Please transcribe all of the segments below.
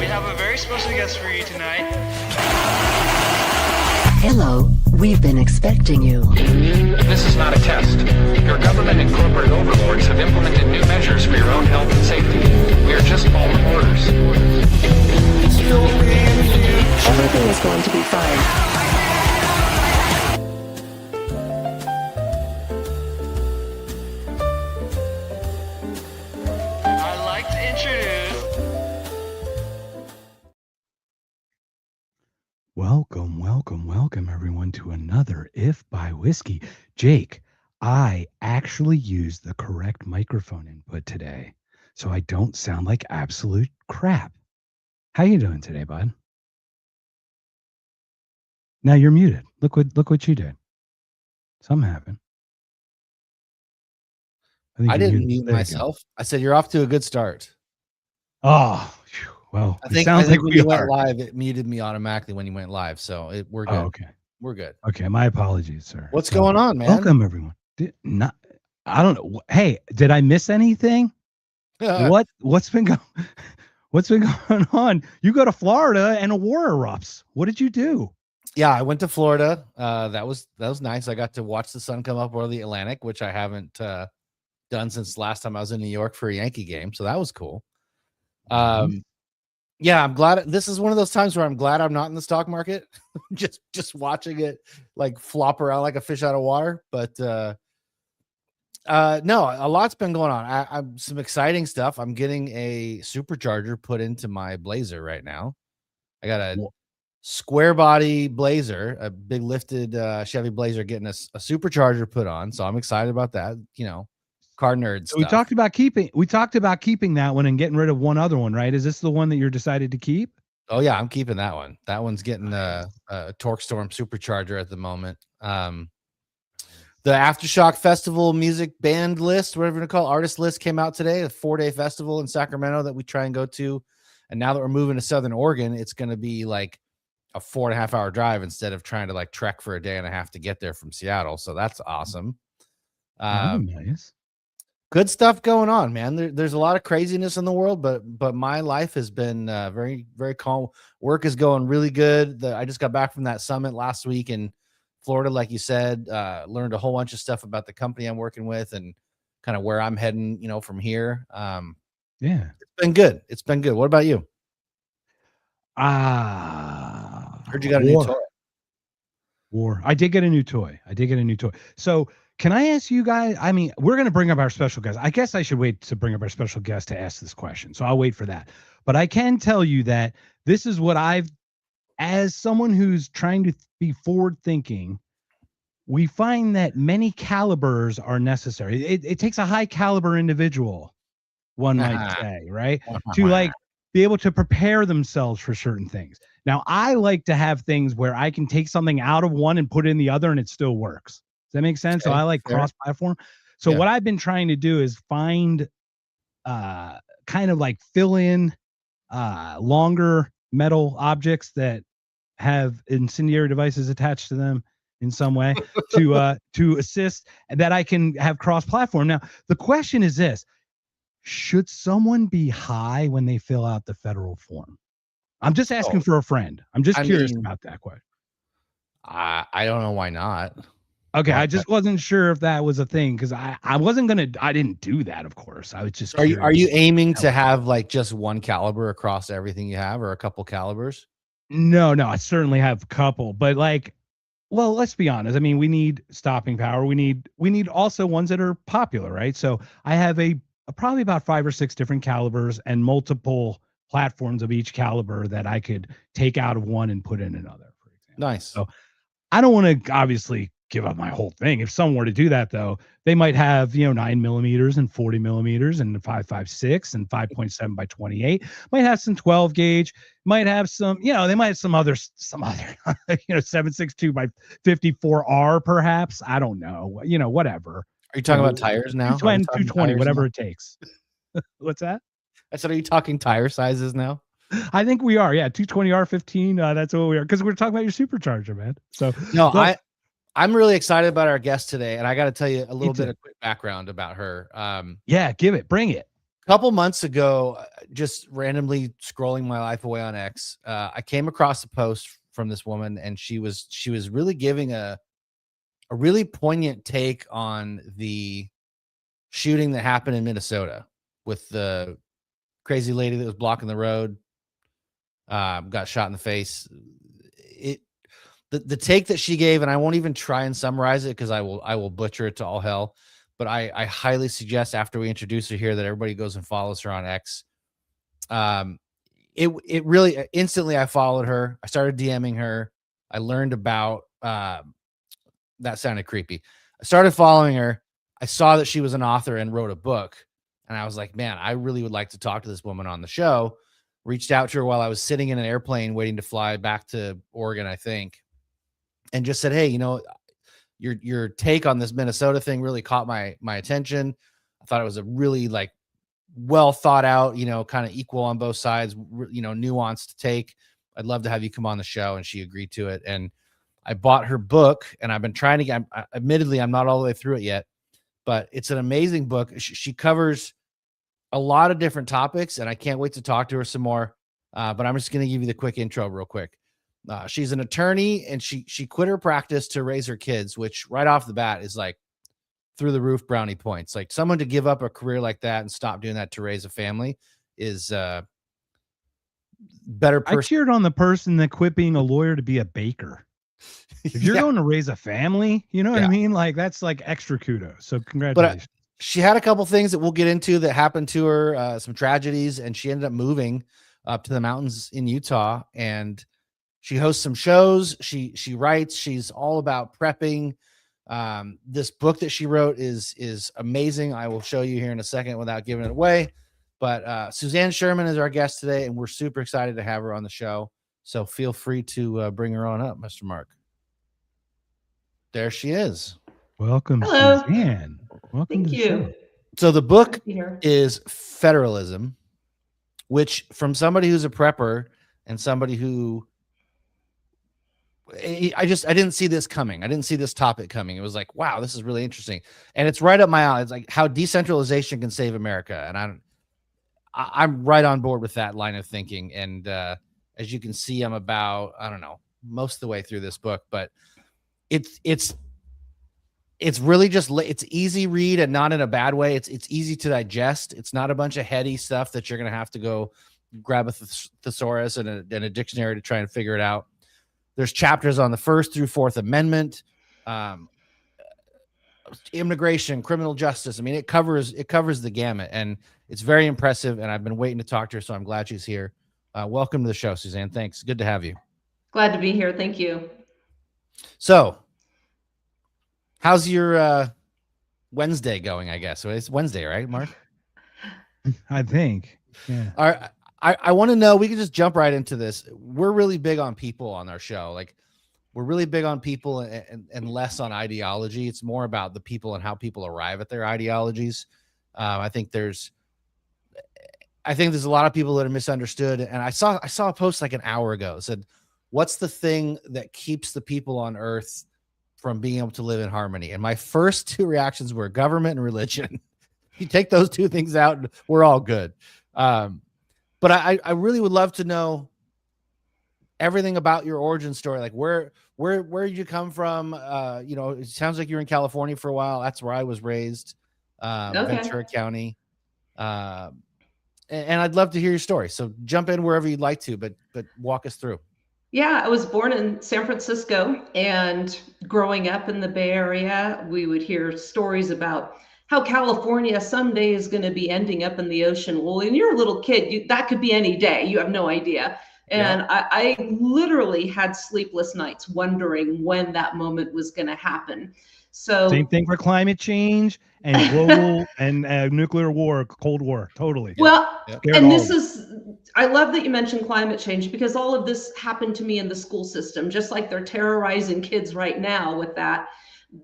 have a very special guest for you tonight. Hello, we've been expecting you. This is not a test. Your government and corporate overlords have implemented new measures for your own health and safety. We are just following orders. Everything is going to be fine. I'd like to introduce... Welcome, everyone, to another If by Whiskey. Jake, I actually used the correct microphone input today, so I don't sound like absolute crap. How you doing today, bud? Now you're muted. Look what you did. Something happened. I didn't mute myself. I said you're off to a good start. Oh, phew. Well, I think like when you went live, it muted me automatically when you went live. So we're good. Oh, okay. We're good. Okay, my apologies, sir. What's going on, man? Welcome, everyone. I don't know. Hey, did I miss anything? What's been going on? You go to Florida and a war erupts. What did you do? Yeah, I went to Florida. That was nice. I got to watch the sun come up over the Atlantic, which I haven't done since last time I was in New York for a Yankee game. So that was cool. Yeah, I'm glad. This is one of those times where I'm glad I'm not in the stock market, just watching it like flop around like a fish out of water. But no, a lot's been going on. I'm some exciting stuff. I'm getting a supercharger put into my Blazer right now. I got a square body Blazer, a big lifted Chevy Blazer, getting a supercharger put on. So I'm excited about that. You know, car nerd stuff. We talked about keeping that one and getting rid of one other one, right? Is this the one that you're decided to keep? Oh yeah, I'm keeping that one. That one's getting a Torque Storm supercharger at the moment. The Aftershock Festival music band list, whatever you call it, artist list, came out today. A 4-day festival in Sacramento that we try and go to. And now that we're moving to Southern Oregon, it's going to be like a 4.5-hour drive instead of trying to like trek for a day and a half to get there from Seattle. So that's awesome. Nice. Good stuff going on, man. There's a lot of craziness in the world, but my life has been very, very calm. Work is going really good. I just got back from that summit last week in Florida, like you said. Learned a whole bunch of stuff about the company I'm working with and kind of where I'm heading, from here. Yeah, it's been good. It's been good. What about you? Heard you got a new toy. War. I did get a new toy. So can I ask you guys? I mean, we're going to bring up our special guest. I guess I should wait to bring up our special guest to ask this question. So I'll wait for that. But I can tell you that this is what as someone who's trying to be forward thinking, we find that many calibers are necessary. It takes a high caliber individual, one might say, right? To like be able to prepare themselves for certain things. Now, I like to have things where I can take something out of one and put it in the other and it still works. Does that make sense? Okay, so I like cross-platform. So what I've been trying to do is find kind of like fill in longer metal objects that have incendiary devices attached to them in some way to assist, that I can have cross-platform. Now, the question is this: should someone be high when they fill out the federal form? I'm just asking for a friend. I'm just curious about that question. I don't know why not. Okay, I just wasn't sure if that was a thing because I didn't do that, of course. I was just Are you aiming to have like just one caliber across everything you have, or a couple calibers? No, I certainly have a couple, but like, well, let's be honest. I mean, we need stopping power. We need also ones that are popular, right? So I have probably about 5 or 6 different calibers and multiple platforms of each caliber that I could take out of one and put in another, for example. Nice. So I don't want to obviously give up my whole thing. If someone were to do that, though, they might have 9mm and 40mm and 5.56 and 5.7 by 28. Might have some 12 gauge. Might have some, they might have some other 7.62 by 54R, perhaps. I don't know. Whatever. Are you talking about tires now? 220, whatever it takes. What's that? I said, are you talking tire sizes now? I think we are. Yeah, 220R15. That's what we are, because we're talking about your supercharger, man. So no, I'm really excited about our guest today, and I got to tell you a little bit of quick background about her. Yeah, bring it. couple months ago, just randomly scrolling my life away on X, I came across a post from this woman, and she was really giving a really poignant take on the shooting that happened in Minnesota with the crazy lady that was blocking the road, got shot in the face. The take that she gave, and I won't even try and summarize it because I will butcher it to all hell. But I highly suggest after we introduce her here that everybody goes and follows her on X. It really instantly I followed her. I started DMing her. I learned about that sounded creepy. I started following her. I saw that she was an author and wrote a book, and I was like, man, I really would like to talk to this woman on the show. Reached out to her while I was sitting in an airplane waiting to fly back to Oregon, I think, and just said, hey, your take on this Minnesota thing really caught my attention. I thought it was a really like well thought out, kind of equal on both sides, nuanced take. I'd love to have you come on the show. And she agreed to it. And I bought her book, and I've been trying to get, admittedly, I'm not all the way through it yet, but it's an amazing book. She covers a lot of different topics, and I can't wait to talk to her some more. But I'm just going to give you the quick intro real quick. She's an attorney, and she quit her practice to raise her kids, which right off the bat is like through the roof brownie points. Like someone to give up a career like that and stop doing that to raise a family is better person. I cheered on the person that quit being a lawyer to be a baker. If you're going to raise a family, you know what I mean? Like that's like extra kudos. So congratulations. But she had a couple things that we'll get into that happened to her, some tragedies, and she ended up moving up to the mountains in Utah, and she hosts some shows. She writes. She's all about prepping. This book that she wrote is amazing. I will show you here in a second without giving it away. But Suzanne Sherman is our guest today, and we're super excited to have her on the show. So feel free to bring her on up, Mr. Mark. There she is. Welcome, Hello. Suzanne. Welcome Thank to the you. show. So the book Here. is Federalism, which from somebody who's a prepper and somebody who I didn't see this coming. I didn't see this topic coming. It was like, wow, this is really interesting. And it's right up my alley. It's like how decentralization can save America. And I'm right on board with that line of thinking. And as you can see, I'm about, I don't know, most of the way through this book, but it's really just, it's easy read and not in a bad way. It's easy to digest. It's not a bunch of heady stuff that you're going to have to go grab a thesaurus and a dictionary to try and figure it out. There's chapters on the First through Fourth Amendment, immigration, criminal justice. I mean, it covers the gamut, and it's very impressive. And I've been waiting to talk to her, so I'm glad she's here. Welcome to the show, Suzanne. Thanks. Good to have you. Glad to be here. Thank you. So, how's your Wednesday going? I guess so. It's Wednesday, right, Mark? I think. Yeah. All right. I want to know, we can just jump right into this. We're really big on people on our show. Like we're really big on people and less on ideology. It's more about the people and how people arrive at their ideologies. I think there's a lot of people that are misunderstood. And I saw a post like an hour ago that said, what's the thing that keeps the people on earth from being able to live in harmony? And my first two reactions were government and religion. You take those two things out, and we're all good. But I really would love to know everything about your origin story. Like where did you come from? It sounds like you're in California for a while. That's where I was raised, Ventura County. And I'd love to hear your story. So jump in wherever you'd like to, but walk us through. Yeah, I was born in San Francisco, and growing up in the Bay Area, we would hear stories about how California someday is going to be ending up in the ocean. Well, when you're a little kid, that could be any day. You have no idea. And yeah. I literally had sleepless nights wondering when that moment was going to happen. So same thing for climate change and global and nuclear war, Cold War. Totally. Well, and this is, I love that you mentioned climate change, because all of this happened to me in the school system, just like they're terrorizing kids right now with that.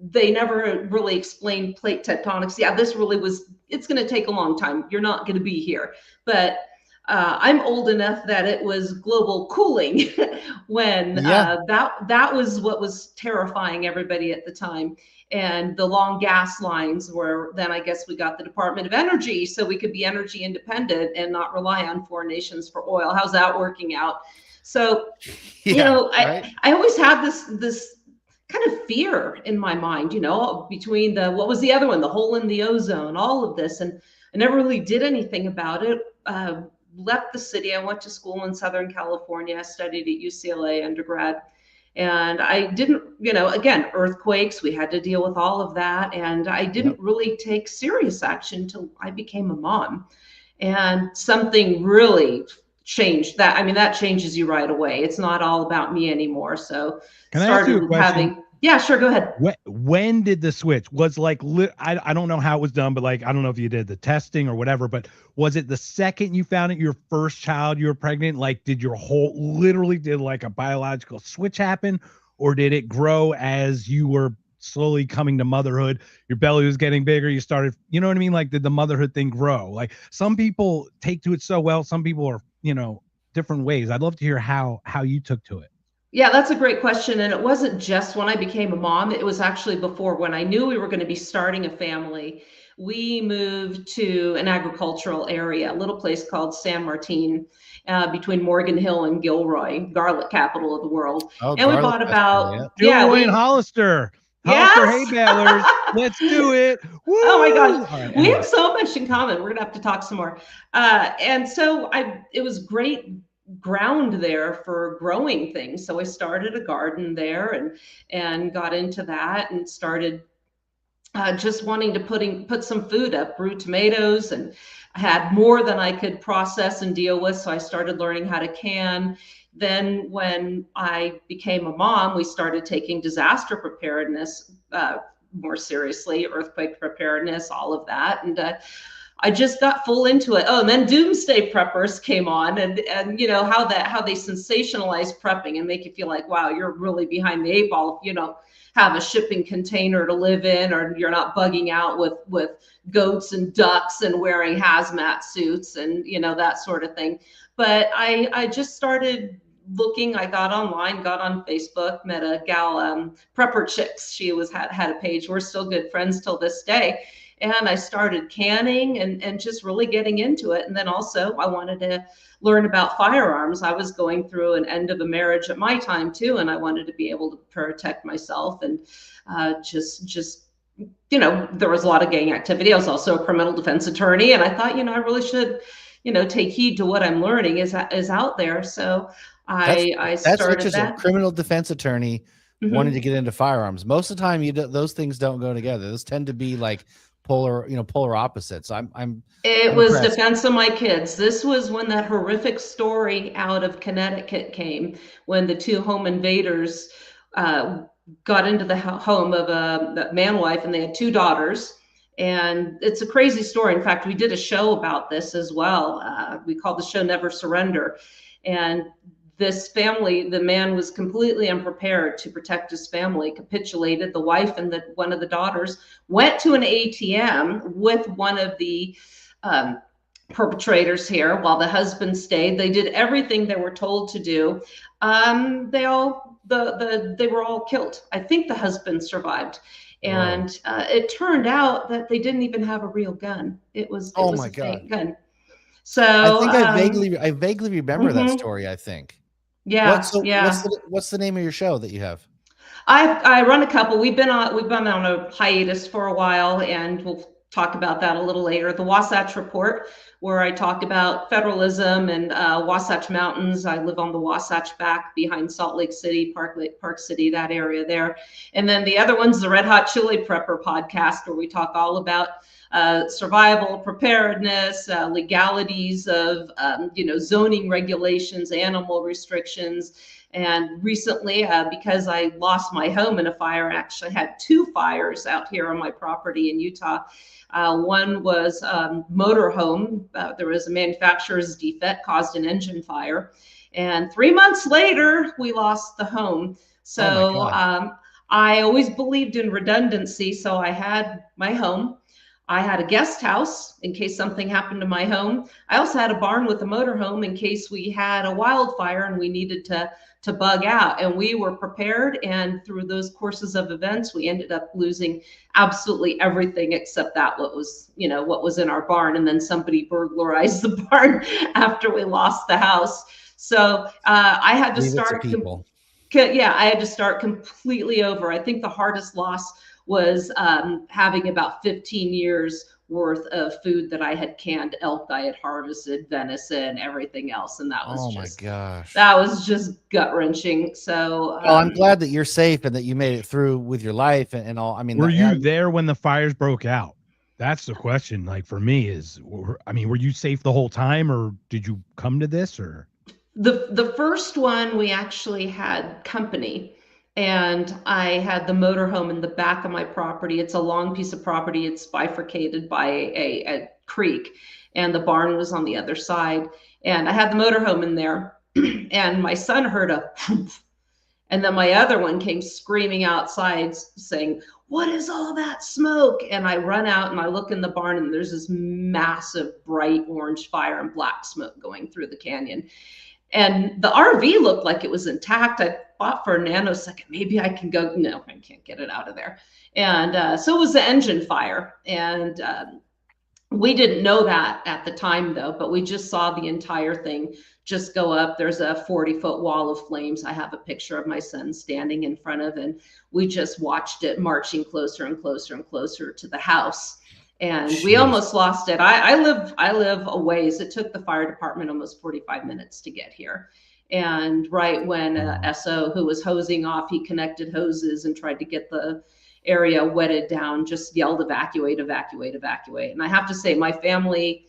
They never really explained plate tectonics. Yeah, this really was, it's going to take a long time. You're not going to be here. But I'm old enough that it was global cooling when that was what was terrifying everybody at the time. and the long gas lines where then I guess we got the Department of Energy so we could be energy independent and not rely on foreign nations for oil. How's that working out? So, right? I always had this kind of fear in my mind, between what was the other one, the hole in the ozone, all of this. And I never really did anything about it. Left the city. I went to school in Southern California. I studied at UCLA undergrad. And I didn't, again, earthquakes, we had to deal with all of that. And I didn't really take serious action until I became a mom. And something really changed that. I mean, that changes you right away. It's not all about me anymore. So Can I ask you a question? Yeah, sure. Go ahead. When did the switch? Was like, I don't know how it was done, but like, I don't know if you did the testing or whatever, but was it the second you found it, your first child, you were pregnant? Like, did your literally did like a biological switch happen, or did it grow as you were slowly coming to motherhood? Your belly was getting bigger. You started, you know what I mean? Like, did the motherhood thing grow? Like, some people take to it so well. Some people are, different ways. I'd love to hear how you took to it. Yeah, that's a great question. And it wasn't just when I became a mom. It was actually before, when I knew we were going to be starting a family. We moved to an agricultural area, a little place called San Martin, between Morgan Hill and Gilroy, garlic capital of the world. Oh, and we bought about, Gilroy and Hollister. Hollister hay balers. Let's do it. Woo! Oh my gosh. Right, we have so much in common. We're going to have to talk some more. And so it was great ground there for growing things. So I started a garden there and got into that and started just wanting to put some food up, grew tomatoes, and I had more than I could process and deal with. So I started learning how to can. Then when I became a mom, we started taking disaster preparedness more seriously, earthquake preparedness, all of that. And I just got full into it. Oh, and then doomsday preppers came on, and how they sensationalize prepping and make you feel like, wow, you're really behind the eight ball if you don't have a shipping container to live in, or you're not bugging out with goats and ducks and wearing hazmat suits and that sort of thing. But I just started looking. I got online, got on Facebook, met a gal, Prepper Chicks. She had a page. We're still good friends till this day. And I started canning and just really getting into it. And then also I wanted to learn about firearms. I was going through an end of a marriage at my time too, and I wanted to be able to protect myself. And there was a lot of gang activity. I was also a criminal defense attorney, and I thought, I really should, take heed to what I'm learning is out there. So I started that. Criminal defense attorney wanting to get into firearms. Most of the time, those things don't go together. Those tend to be like polar opposites. It was defense of my kids. This was when that horrific story out of Connecticut came, when the two home invaders got into the home of a man wife, and they had two daughters. And it's a crazy story. In fact, we did a show about this as well. We called the show Never Surrender. And this family, the man was completely unprepared to protect his family, capitulated. The wife and one of the daughters went to an ATM with one of the perpetrators here while the husband stayed. They did everything they were told to do. They were all killed. I think the husband survived. And it turned out that they didn't even have a real gun. It was a fake gun. So I think I vaguely remember that story, I think. Yeah. What's the name of your show that you have? I run a couple. We've been on a hiatus for a while, and we'll talk about that a little later. The Wasatch Report, where I talk about federalism and Wasatch Mountains. I live on the Wasatch Back behind Salt Lake City, Park City, that area there. And then the other one's the Red Hot Chili Prepper podcast, where we talk all about survival, preparedness, legalities of zoning regulations, animal restrictions. And recently, because I lost my home in a fire, I actually had two fires out here on my property in Utah. One was motorhome. There was a manufacturer's defect, caused an engine fire. And 3 months later, we lost the home. So I always believed in redundancy. So I had my home. I had a guest house in case something happened to my home. I also had a barn with a motorhome in case we had a wildfire and we needed to bug out. And we were prepared. And through those courses of events, we ended up losing absolutely everything except that what was in our barn. And then somebody burglarized the barn after we lost the house. So I had to Leave it to start. people. I had to start completely over. I think the hardest loss was having about 15 years worth of food that I had canned, elk I had harvested, venison, everything else. And that was my gosh. That was just gut wrenching. So well, I'm glad that you're safe and that you made it through with your life and all. I mean, were you there when the fires broke out? That's the question. Like for me were you safe the whole time, or did you come to this, or? The first one, we actually had company, and I had the motorhome in the back of my property. It's a long piece of property. It's bifurcated by a creek, and the barn was on the other side. And I had the motorhome in there, and my son heard a and then my other one came screaming outside saying, "What is all that smoke?" And I run out and I look in the barn, and there's this massive bright orange fire and black smoke going through the canyon. And the RV looked like it was intact. I thought for a nanosecond, maybe I can go. No, I can't get it out of there. And so it was the engine fire. And we didn't know that at the time, though, but we just saw the entire thing just go up. There's a 40-foot wall of flames. I have a picture of my son standing in front of, and we just watched it marching closer and closer and closer to the house. And we almost lost it. I live a ways. It took the fire department almost 45 minutes to get here. And right when SO, who was hosing off, he connected hoses and tried to get the area wetted down, just yelled, "Evacuate, evacuate, evacuate." And I have to say, my family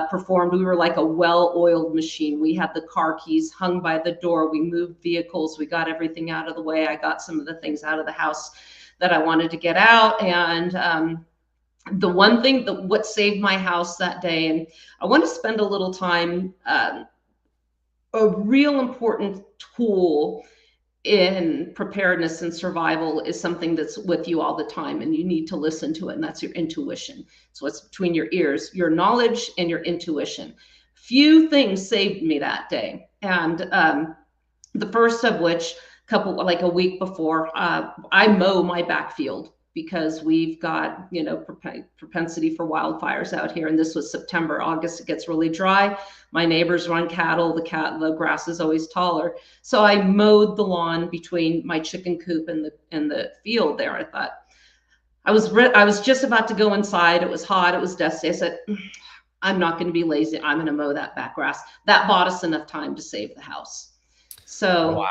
performed. We were like a well-oiled machine. We had the car keys hung by the door. We moved vehicles. We got everything out of the way. I got some of the things out of the house that I wanted to get out. And the one thing what saved my house that day, and I want to spend a little time, a real important tool in preparedness and survival is something that's with you all the time, and you need to listen to it, and that's your intuition. So it's between your ears, your knowledge and your intuition. Few things saved me that day. And the first of which, a week before, I mow my backfield, because we've got, propensity for wildfires out here. And this was September, August, it gets really dry. My neighbors run cattle, the grass is always taller. So I mowed the lawn between my chicken coop and the field there. I thought, I was just about to go inside. It was hot, it was dusty. I said, I'm not going to be lazy. I'm going to mow that back grass. That bought us enough time to save the house. So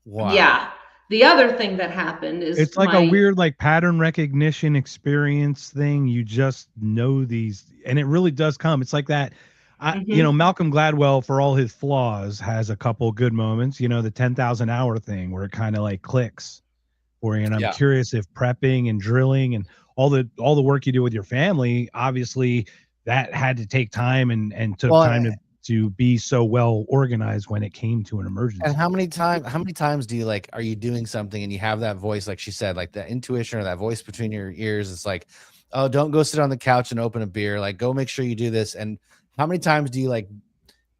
wow. Yeah. The other thing that happened is it's like a weird pattern recognition experience thing. You just know these, and it really does come. It's like that. Malcolm Gladwell, for all his flaws, has a couple good moments. The 10,000 hour thing where it kind of clicks for you. And I'm curious if prepping and drilling and all the work you do with your family, obviously that had to take time and took time to be so well organized when it came to an emergency. And how many times do you are you doing something and you have that voice, like she said, like that intuition or that voice between your ears? It's like, oh, don't go sit on the couch and open a beer. Go make sure you do this. And how many times do you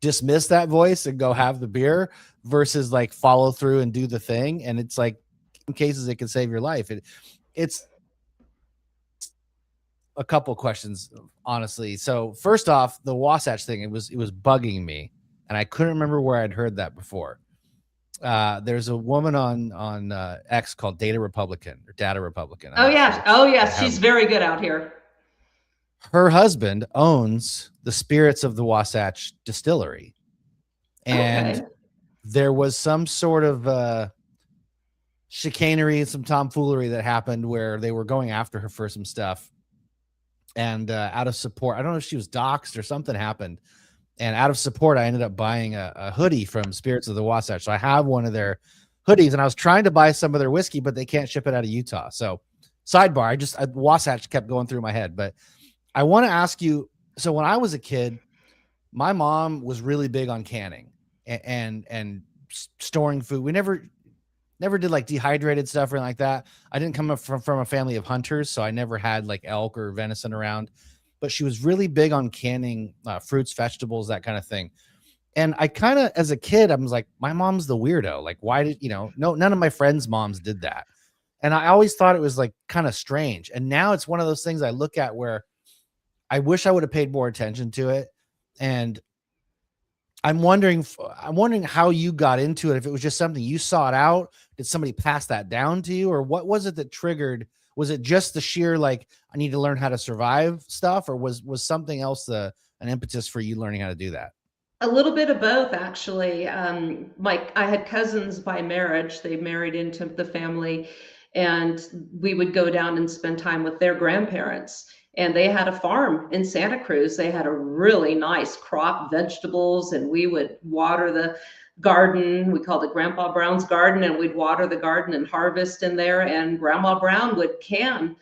dismiss that voice and go have the beer versus follow through and do the thing? And it's in cases it can save your life. It's a couple questions, honestly. So first off, the Wasatch thing, it was bugging me, and I couldn't remember where I'd heard that before. There's a woman on X called Data Republican. Oh yes, she's very good out here. Her husband owns the spirits of the Wasatch Distillery, and there was some sort of chicanery, some tomfoolery that happened where they were going after her for some stuff. And out of support, I don't know if she was doxxed or something happened. And out of support, I ended up buying a hoodie from Spirits of the Wasatch. So I have one of their hoodies, and I was trying to buy some of their whiskey, but they can't ship it out of Utah. So sidebar, Wasatch kept going through my head. But I want to ask you, so when I was a kid, my mom was really big on canning and storing food. never did like dehydrated stuff or anything like that. I didn't come up from a family of hunters, so I never had like elk or venison around. But she was really big on canning fruits, vegetables, that kind of thing. And I kind of, as a kid, I was like, my mom's the weirdo. Like, why did, none of my friends' moms did that. And I always thought it was like kind of strange. And now it's one of those things I look at where I wish I would have paid more attention to it. And I'm wondering how you got into it. If it was just something you sought out, did somebody pass that down to you, or what was it that triggered? Was it just the sheer, like, I need to learn how to survive stuff, or was something else an impetus for you learning how to do that? A little bit of both, actually. I had cousins by marriage. They married into the family, and we would go down and spend time with their grandparents. And they had a farm in Santa Cruz. They had a really nice crop, vegetables, and we would water the garden. We called it Grandpa Brown's garden, and we'd water the garden and harvest in there. And Grandma Brown would can.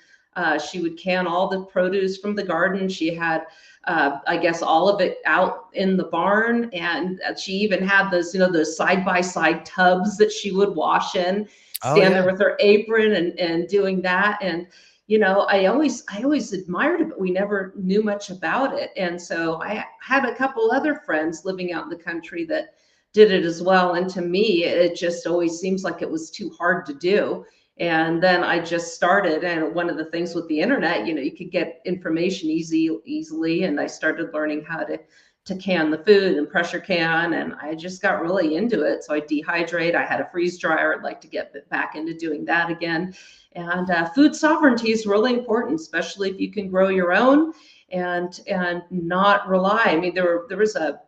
She would can all the produce from the garden. She had I guess all of it out in the barn. And she even had those side-by-side tubs that she would wash in, stand there with her apron and doing that. And, I always admired it, but we never knew much about it. And so I had a couple other friends living out in the country that did it as well. And to me, it just always seems like it was too hard to do. And then I just started, and one of the things with the internet, you could get information easily. And I started learning how to can the food and pressure can, and I just got really into it. So I dehydrate. I had a freeze dryer. I'd like to get back into doing that again. And food sovereignty is really important, especially if you can grow your own and not rely. I mean, there was a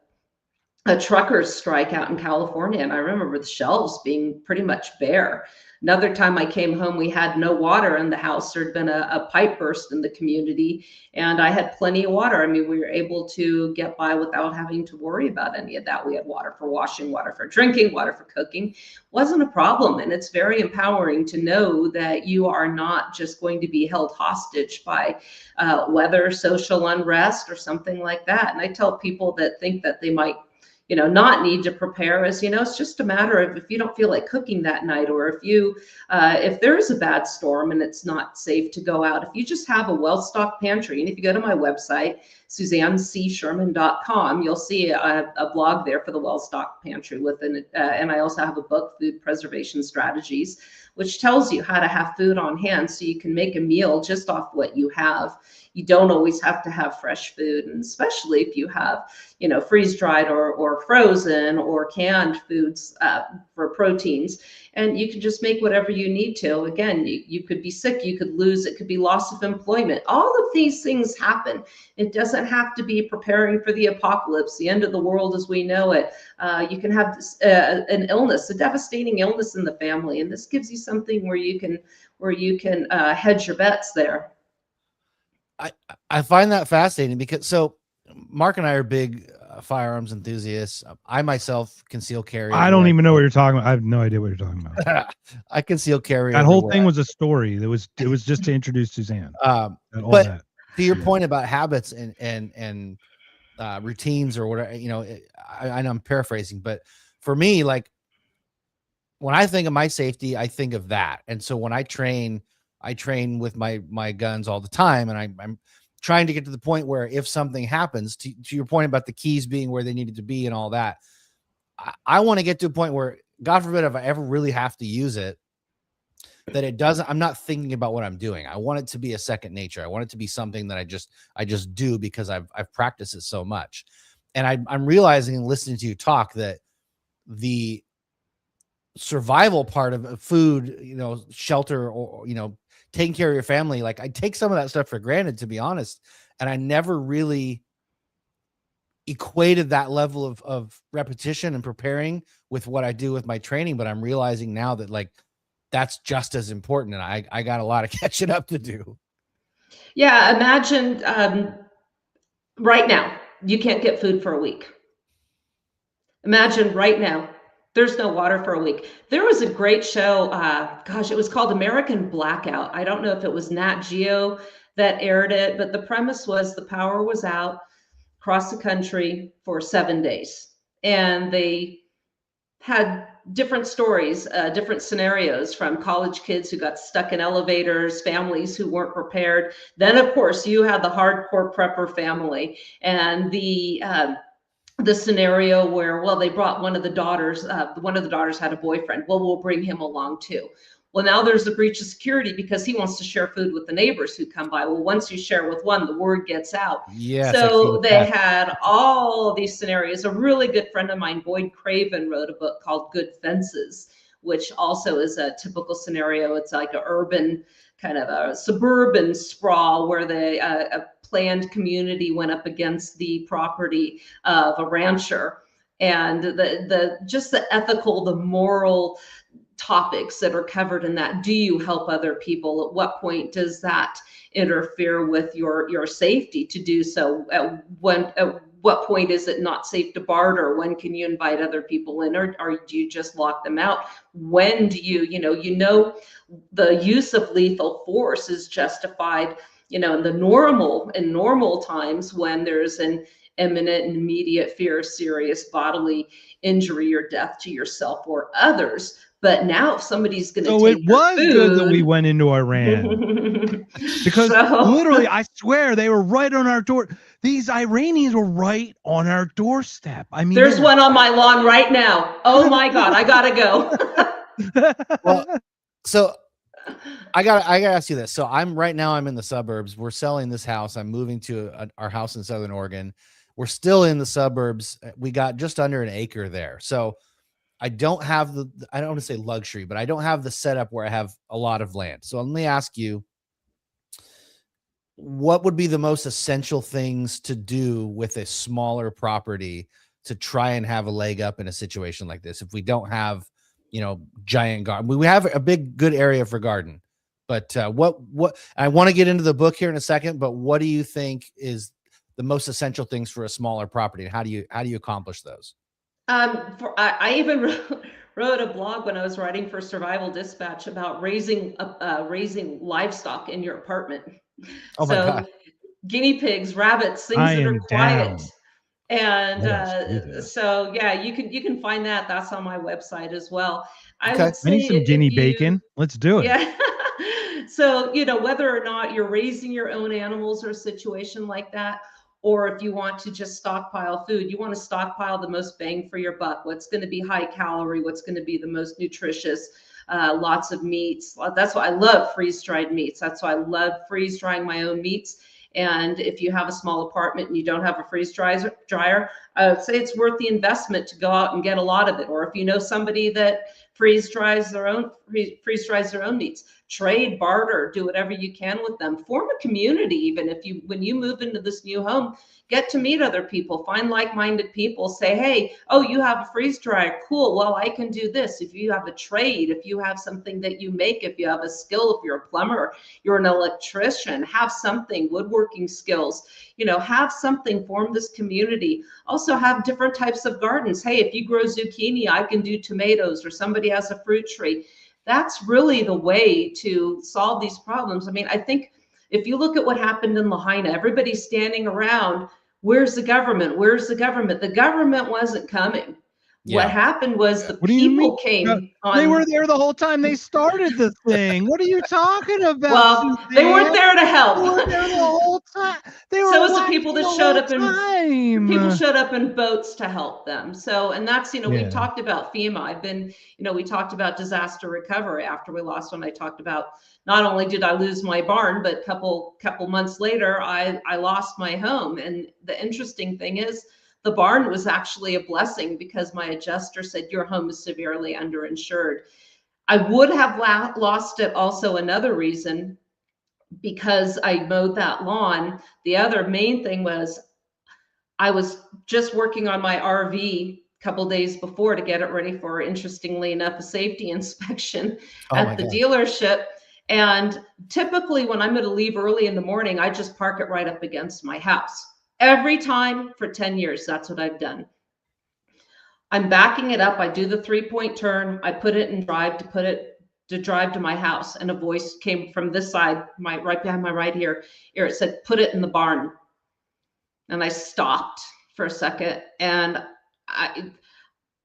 truckers strike out in California, and I remember the shelves being pretty much bare. Another time I came home, we had no water in the house. There'd been a pipe burst in the community, and I had plenty of water. I mean, we were able to get by without having to worry about any of that. We had water for washing, water for drinking, water for cooking. Wasn't a problem. And it's very empowering to know that you are not just going to be held hostage by weather, social unrest, or something like that. And I tell people that think that they might not need to prepare, as it's just a matter of, if you don't feel like cooking that night, or if there is a bad storm and it's not safe to go out, if you just have a well-stocked pantry. And if you go to my website, SuzanneCSherman.com, you'll see a blog there for the well-stocked pantry and I also have a book, Food Preservation Strategies, which tells you how to have food on hand so you can make a meal just off what you have. You don't always have to have fresh food, and especially if you have, freeze-dried or frozen or canned foods for proteins, and you can just make whatever you need to. Again, you could be sick, you could lose, it could be loss of employment. All of these things happen. It doesn't have to be preparing for the apocalypse, the end of the world as we know it. You can have an illness, a devastating illness in the family, and this gives you something where you can hedge your bets there. I find that fascinating because Mark and I are big firearms enthusiasts. I myself conceal carry. I don't even know what you're talking about. I have no idea what you're talking about. I conceal carry. That whole thing was a story. It was just to introduce Suzanne. But to your point about habits and routines or whatever, I know I'm paraphrasing, but for me, like, when I think of my safety, I think of that. And so when I train with my guns all the time, and I'm trying to get to the point where if something happens, to your point about the keys being where they needed to be and all that, I want to get to a point where, God forbid, if I ever really have to use it, that I'm not thinking about what I'm doing. I want it to be a second nature. I want it to be something that I just do because I've practiced it so much. And I'm realizing and listening to you talk that the survival part of food, shelter, or, taking care of your family, like, I take some of that stuff for granted, to be honest. And I never really equated that level of repetition and preparing with what I do with my training. But I'm realizing now that, like, that's just as important. And I got a lot of catching up to do. Yeah. Imagine right now, you can't get food for a week. Imagine right now, there's no water for a week. There was a great show. It was called American Blackout. I don't know if it was Nat Geo that aired it, but the premise was the power was out across the country for 7 days. And they had different stories, different scenarios, from college kids who got stuck in elevators, families who weren't prepared. Then, of course, you had the hardcore prepper family, and the scenario where, well, they brought one of the daughters had a boyfriend. Well, we'll bring him along too. Well, now there's a breach of security because he wants to share food with the neighbors who come by. Well, once you share with one, the word gets out. Yes, So they had all of these scenarios. A really good friend of mine, Boyd Craven, wrote a book called Good Fences, which also is a typical scenario. It's like an urban, kind of a suburban sprawl where a planned community went up against the property of a rancher. And the just the ethical, the moral topics that are covered in that. Do you help other people? At what point does that interfere with your safety to do so? At what point is it not safe to barter? When can you invite other people in, or do you just lock them out? When do you the use of lethal force is justified, in normal times when there's an imminent and immediate fear of serious bodily injury or death to yourself or others. But now if somebody's going to take it was food, good that we went into Iran because literally, I swear they were right on our door. These Iranians were right on our doorstep. I mean, there's one on my lawn right now. Oh my God, I gotta go. Well, so I gotta ask you this. So I'm in the suburbs. We're selling this house. I'm moving to our house in Southern Oregon. We're still in the suburbs. We got just under an acre there. So I don't have I don't want to say luxury, but I don't have the setup where I have a lot of land. So let me ask you, what would be the most essential things to do with a smaller property to try and have a leg up in a situation like this? If we don't have, giant garden, we have a big, good area for garden, but what I want to get into the book here in a second, but what do you think is the most essential things for a smaller property, and how do you accomplish those? I even wrote a blog when I was writing for Survival Dispatch about raising livestock in your apartment. Oh my God. Guinea pigs, rabbits, things that are quiet. And so yeah, you can find that. That's on my website as well. I would say I need some guinea bacon. Let's do it. Yeah. So, whether or not you're raising your own animals or a situation like that, or if you want to just stockpile food, you want to stockpile the most bang for your buck. What's going to be high calorie? What's going to be the most nutritious? Lots of meats. That's why I love freeze-dried meats. That's why I love freeze-drying my own meats. And if you have a small apartment and you don't have a freeze dryer, I would say it's worth the investment to go out and get a lot of it. Or if you know somebody that freeze dries their own meats, trade, barter, do whatever you can with them. Form a community. Even when you move into this new home, get to meet other people, find like-minded people, say, hey, oh, you have a freeze dryer, cool, well, I can do this. If you have a trade, if you have something that you make, if you have a skill, if you're a plumber, you're an electrician, have something, woodworking skills, have something, form this community. Also have different types of gardens. Hey, if you grow zucchini, I can do tomatoes, or somebody has a fruit tree. That's really the way to solve these problems. I mean, I think if you look at what happened in Lahaina, everybody's standing around. Where's the government? Where's the government? The government wasn't coming. Yeah. What happened was the people came on. They were there the whole time they started the thing. What are you talking about? Well, Suzanne? they weren't there to help. They were there the whole time. So it was the people that showed up in boats to help them. So, and that's, we've talked about FEMA. We talked about disaster recovery after we lost one. I talked about not only did I lose my barn, but a couple months later, I lost my home. And the interesting thing is, the barn was actually a blessing because my adjuster said, your home is severely underinsured. I would have lost it also another reason, because I mowed that lawn. The other main thing was I was just working on my RV a couple days before to get it ready for, interestingly enough, a safety inspection at the dealership. And typically when I'm going to leave early in the morning, I just park it right up against my house. Every time for 10 years, that's what I've done. I'm backing it up. I do the 3-point turn. I put it in drive to drive to my house. And a voice came from this side, right behind my right ear. It said, put it in the barn. And I stopped for a second. And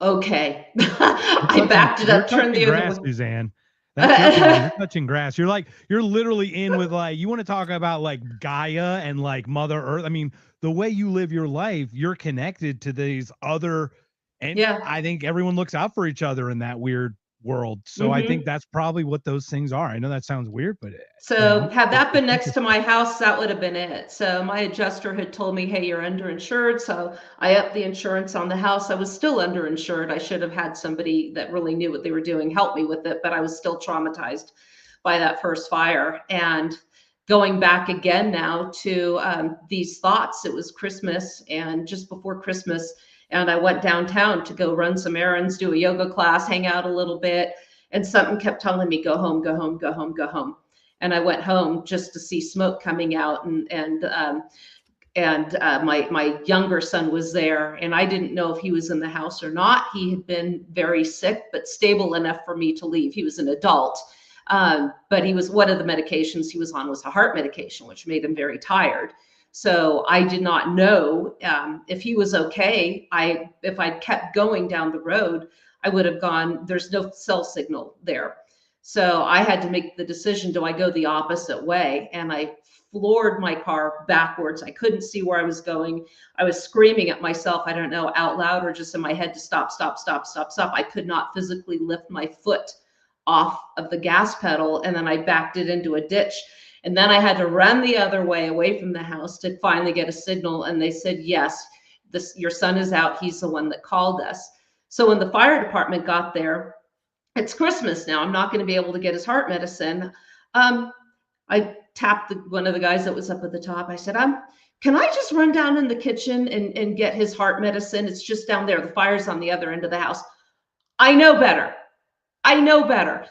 Okay. I backed it up, turned the other grass, way. Suzanne. That's your thing. You're touching grass. You're literally in with like, you want to talk about like Gaia and like Mother Earth. I mean, the way you live your life, you're connected to these other, and Yeah. I think everyone looks out for each other in that weird world. So I think that's probably what those things are. I know that sounds weird, but So had that been next to my house, that would have been it. So my adjuster had told me, hey, you're underinsured. So I upped the insurance on the house. I was still underinsured. I should have had somebody that really knew what they were doing help me with it, but I was still traumatized by that first fire. And going back again now to these thoughts, it was Christmas and just before Christmas, and I went downtown to go run some errands, do a yoga class, hang out a little bit. And something kept telling me, go home, go home, go home, go home. And I went home just to see smoke coming out, and my younger son was there, and I didn't know if he was in the house or not. He had been very sick, but stable enough for me to leave. He was an adult, but he was, one of the medications he was on was a heart medication, which made him very tired. So I did not know if he was okay. If I'd kept going down the road, I would have gone. There's no cell signal there. So I had to make the decision, do I go the opposite way? And I floored my car backwards. I couldn't see where I was going. I was screaming at myself, I don't know, out loud or just in my head to stop, stop, stop, stop, stop. I could not physically lift my foot off of the gas pedal. And then I backed it into a ditch. And then I had to run the other way away from the house to finally get a signal. And they said, yes, your son is out. He's the one that called us. So when the fire department got there, it's Christmas now. I'm not going to be able to get his heart medicine. I tapped one of the guys that was up at the top. I said, can I just run down in the kitchen and get his heart medicine? It's just down there. The fire's on the other end of the house. I know better. I know better,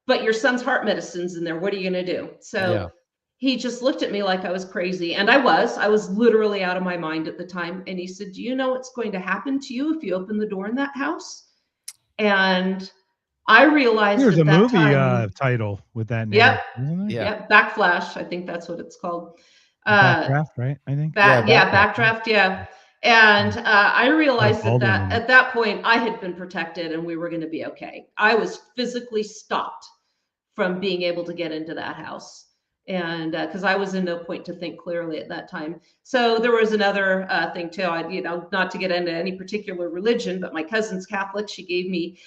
but your son's heart medicine's in there. What are you going to do? So he just looked at me like I was crazy. And I was literally out of my mind at the time. And he said, do you know what's going to happen to you if you open the door in that house? And I realized there's a movie title with that name. Yep. Yeah. Backflash. I think that's what it's called. Backdraft, right? I think. Backdraft. Yeah. And I realized that at that point I had been protected and we were going to be okay. I was physically stopped from being able to get into that house. And because I was in no point to think clearly at that time. So there was another thing too. Not to get into any particular religion, but my cousin's Catholic. She gave me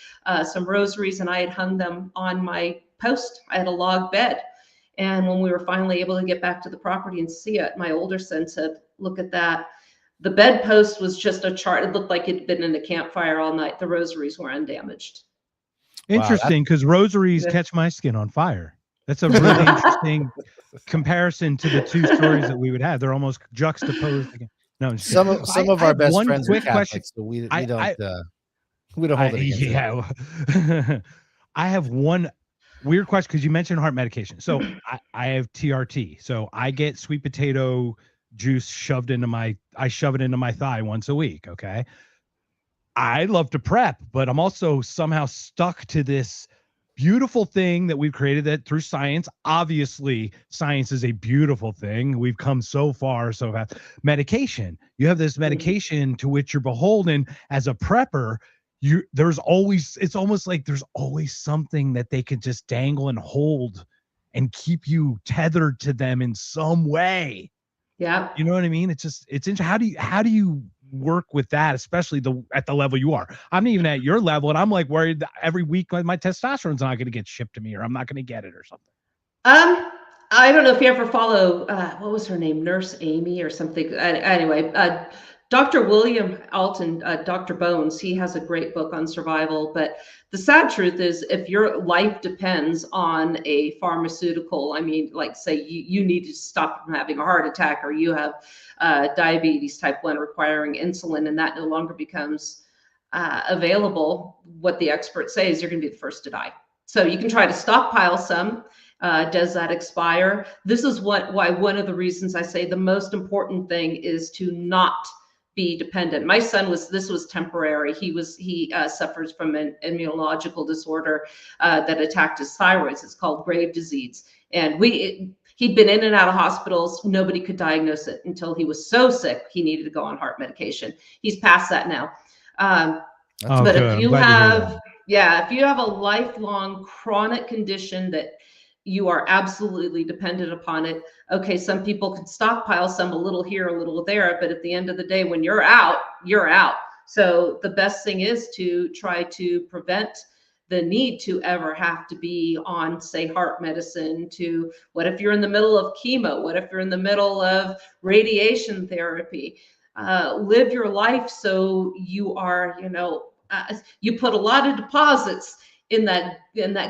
some rosaries, and I had hung them on my post. I had a log bed, and when we were finally able to get back to the property and see it, my older son said, "Look at that." The bedpost was just a chart. It looked like it'd been in a campfire all night. The rosaries were undamaged. Interesting, because rosaries catch my skin on fire. That's a really interesting comparison to the two stories that we would have. They're almost juxtaposed again. No, some of our best friends are Catholics, so we don't hold it against them. I have one weird question because you mentioned heart medication. So I have TRT. So I get sweet potato juice shoved into I shove it into my thigh once a week. Okay. I love to prep, but I'm also somehow stuck to this beautiful thing that we've created that through science. Obviously, science is a beautiful thing. We've come so far. So fast. Medication. You have this medication to which you're beholden as a prepper. It's almost like there's always something that they can just dangle and hold and keep you tethered to them in some way. Yeah. You know what I mean? It's interesting. How do you work with that, especially at the level you are? I'm even at your level, and I'm like worried that every week my testosterone's not going to get shipped to me, or I'm not going to get it or something. I don't know if you ever follow what was her name, Nurse Amy or something. Anyway, Dr. William Alton, Dr. Bones, he has a great book on survival. But the sad truth is, if your life depends on a pharmaceutical, I mean, like say you need to stop from having a heart attack, or you have diabetes type 1 requiring insulin, and that no longer becomes available, what the experts say is you're going to be the first to die. So you can try to stockpile some. Does that expire? This is why one of the reasons I say the most important thing is to not be dependent. My son this was temporary. He suffers from an immunological disorder that attacked his thyroid. It's called Graves' disease. And he'd been in and out of hospitals. Nobody could diagnose it until he was so sick he needed to go on heart medication. He's past that now. Um, That's but good. if I'm you glad to hear have, that. yeah, if you have a lifelong chronic condition that you are absolutely dependent upon it, okay, some people can stockpile some a little here, a little there, but at the end of the day, when you're out, you're out. So the best thing is to try to prevent the need to ever have to be on, say, heart medicine. To what if you're in the middle of chemo? What if you're in the middle of radiation therapy? Live your life so you are, you put a lot of deposits in that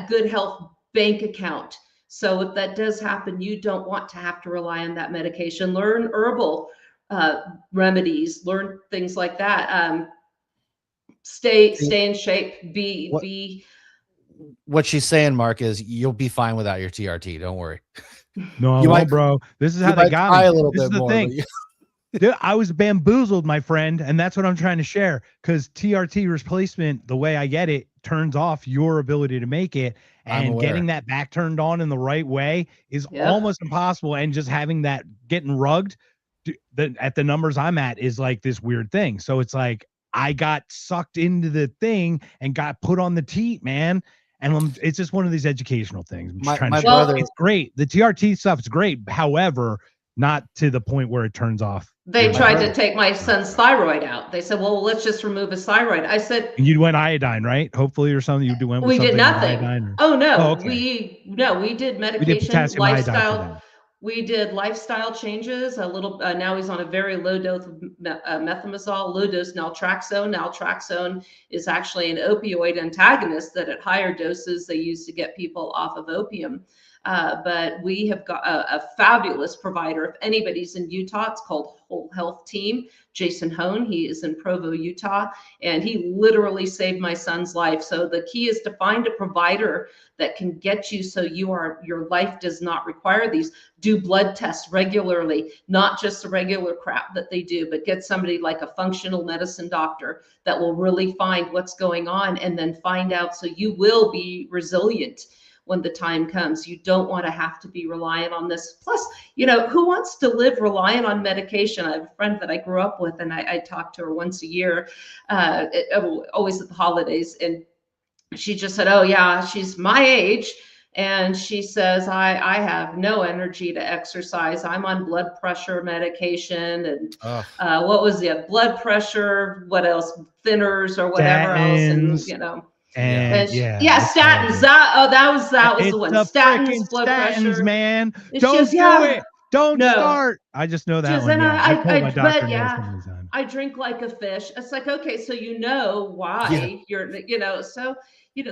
good health bank account. So if that does happen, you don't want to have to rely on that medication. Learn herbal remedies, learn things like that. Stay in shape. Be what she's saying, Mark, is you'll be fine without your TRT. Don't worry. No, I You won't, might- bro. This is how You they might got cry me. a little This is bit the more. thing. but you- Dude, I was bamboozled, my friend, and that's what I'm trying to share. Because TRT replacement, the way I get it, turns off your ability to make it, I'm and aware. getting that back turned on in the right way is Yep. almost impossible. And just having that getting rugged at the numbers I'm at is like this weird thing. So it's like I got sucked into the thing and got put on the teat, man. And it's just one of these educational things. I'm just trying my to share. brother- It's great. The TRT stuff is great. However, not to the point where it turns off. They My tried brother- to take my son's thyroid out. They said, well, let's just remove his thyroid. I said, And you went iodine, right? Hopefully, or something. You went with we something did with nothing. iodine. Or, Oh no, Oh, okay. we did medication, we did potassium iodine for lifestyle. them. We did lifestyle changes. A little. Now he's on a very low dose of methimazole, low dose naltrexone. Naltrexone is actually an opioid antagonist that at higher doses they use to get people off of opium. But we have got a fabulous provider. If anybody's in Utah, it's called Whole Health Team. Jason Hone, he is in Provo, Utah, and he literally saved my son's life. So the key is to find a provider that can get you so your life does not require these. Do blood tests regularly, not just the regular crap that they do, but get somebody like a functional medicine doctor that will really find what's going on and then find out so you will be resilient when the time comes. You don't want to have to be reliant on this. Plus, who wants to live reliant on medication? I have a friend that I grew up with, and I talk to her once a year, always at the holidays. And she just said, oh yeah, she's my age. And she says, I have no energy to exercise. I'm on blood pressure medication. And what was it? Blood pressure, what else? Thinners or whatever Statins. else. And Statins. That was it's the one. the Statins, frickin' blood statins, pressure. man. And she Don't goes, do yeah, it. Don't no. start. I just know that Just, one. and Yeah. I told my doctor but no yeah, so many times. I drink like a fish. It's like, okay, so you know why you're, so,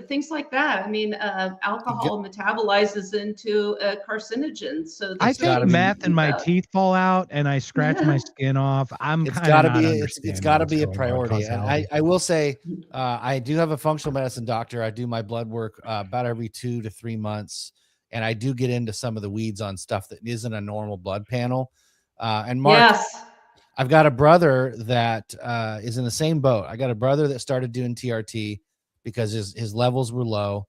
things like that. I mean, alcohol metabolizes into carcinogens. So I this take is- meth and my teeth fall out and I scratch my skin off. I'm It's kind got of to not be. It's got to be a priority. And I will say, I do have a functional medicine doctor. I do my blood work about every 2 to 3 months, and I do get into some of the weeds on stuff that isn't a normal blood panel. And Mark, yes. I've got a brother that is in the same boat. I got a brother that started doing TRT because his levels were low,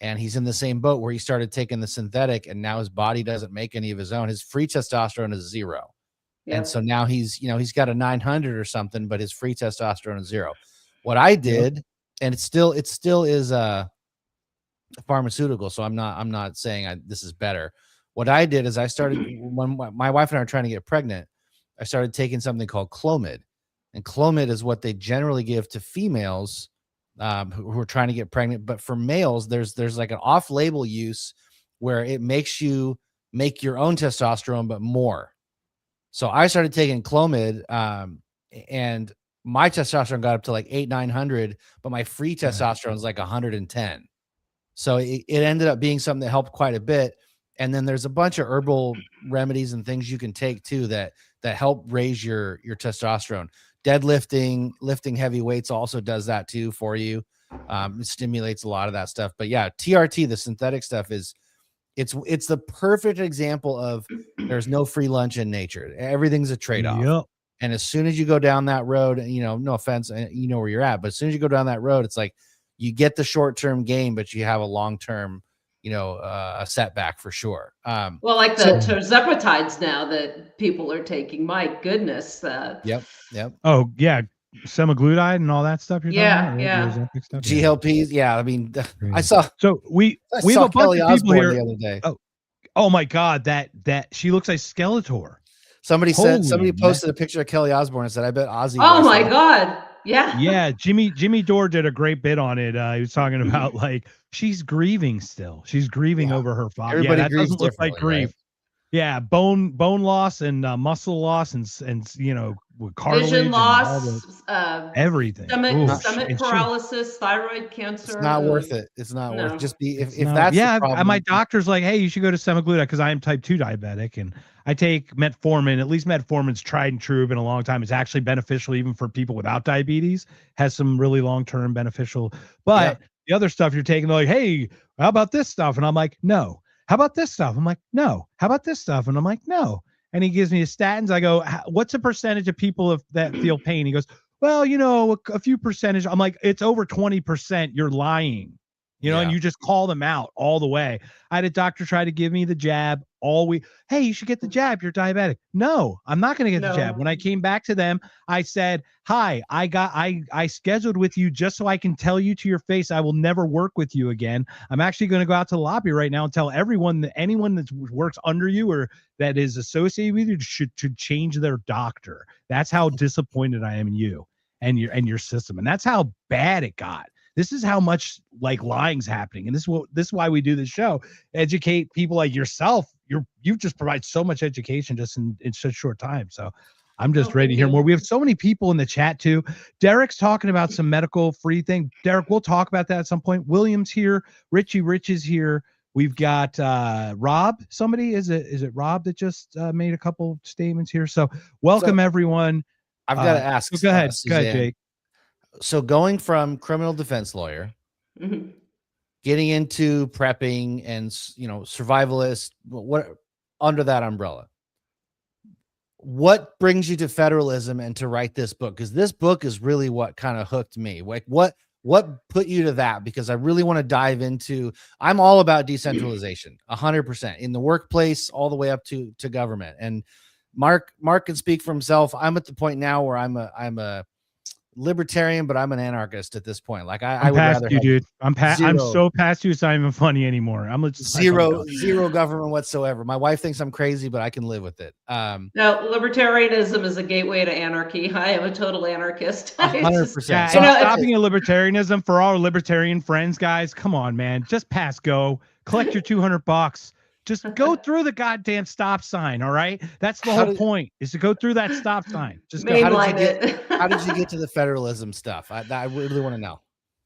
and he's in the same boat where he started taking the synthetic, and now his body doesn't make any of his own. His free testosterone is 0. And so now he's got a 900 or something, but his free testosterone is 0. What I did, and it still is a pharmaceutical, so I'm not saying this is better. What I did is I started, when my wife and I are trying to get pregnant, I started taking something called Clomid, and Clomid is what they generally give to females who are trying to get pregnant. But for males, there's like an off-label use where it makes you make your own testosterone, but more. So I started taking Clomid, and my testosterone got up to like 800-900, but my free testosterone is like 110. So it ended up being something that helped quite a bit. And then there's a bunch of herbal remedies and things you can take too that help raise your testosterone. Deadlifting, lifting heavy weights also does that too for you. It stimulates a lot of that stuff. But yeah, TRT, the synthetic stuff, it's the perfect example of there's no free lunch in nature. Everything's a trade-off. Yep. And as soon as you go down that road, no offense, you know where you're at, but as soon as you go down that road, it's like you get the short-term gain, but you have a long-term, a setback for sure. Well, like the tirzepatides now that people are taking, my goodness. Yep. Oh yeah. semaglutide and all that stuff you're talking Yeah, about, right? yeah. The Ozempic stuff? Yeah. GLPs. Yeah, I mean, I Crazy. saw So we have saw a bunch Kelly of people Osbourne here. the other day. Oh my God, that she looks like Skeletor. Somebody Holy posted a picture of Kelly Osbourne and said, "I bet Ozzy." Oh wears my that." God. Yeah. Yeah, Jimmy Dore did a great bit on it. He was talking about like she's grieving still. She's grieving Yeah. over her father. Everybody Yeah, that grieves doesn't look like differently, right? grief. Yeah, bone loss and muscle loss and you know cartilage Vision and all loss, everything. stomach And paralysis, thyroid cancer. It's not worth it. It's not No. worth. Just be if No, that's yeah, the problem. my doctor's like, hey, you should go to semaglutide because I am type 2 diabetic and I take metformin. At least metformin's tried and true, been a long time. It's actually beneficial even for people without diabetes. Has some really long-term beneficial. But the other stuff you're taking, they're like, hey, how about this stuff? And I'm like, no. How about this stuff? I'm like, no. How about this stuff? And I'm like, no. And he gives me his statins. I go, what's a percentage of people that feel pain? He goes, well, you know, a few percentage. I'm like, it's over 20%. You're lying. You know, and you just call them out all the way. I had a doctor try to give me the jab all week. Hey, you should get the jab. You're diabetic. No, I'm not going to get the jab. When I came back to them, I said, hi, I scheduled with you just so I can tell you to your face, I will never work with you again. I'm actually going to go out to the lobby right now and tell everyone that anyone that works under you or that is associated with you should change their doctor. That's how disappointed I am in you and your system. And that's how bad it got. This is how much like lying's happening. And this is why we do this show. Educate people like yourself. You just provide so much education just in such short time. So I'm just ready to hear more. We have so many people in the chat too. Derek's talking about some medical free thing. Derek, we'll talk about that at some point. William's here. Richie Rich is here. We've got Rob. Somebody, is it Rob that just made a couple statements here? So welcome everyone. I've got to ask. Go ahead, Suzanne. Jake. So going from criminal defense lawyer, getting into prepping and, you know, survivalist, what under that umbrella, what brings you to federalism and to write this book? Because this book is really what kind of hooked me. Like what put you to that? Because I really want to dive into, I'm all about decentralization 100% in the workplace, all the way up to government. And Mark can speak for himself. I'm at the point now where I'm a libertarian, but I'm an anarchist at this point. Like I would past rather you, dude. I'm zero, so past you. It's not even funny anymore. I'm zero government whatsoever. My wife thinks I'm crazy, but I can live with it. No, libertarianism is a gateway to anarchy. I am a total anarchist. 100%. Yeah, So, stopping at libertarianism for our libertarian friends, guys. Come on, man. Just pass go. Collect your $200. Just go through the goddamn stop sign. All right. That's the whole point, is to go through that stop sign. Just go. How did you get to the federalism stuff? I really want to know.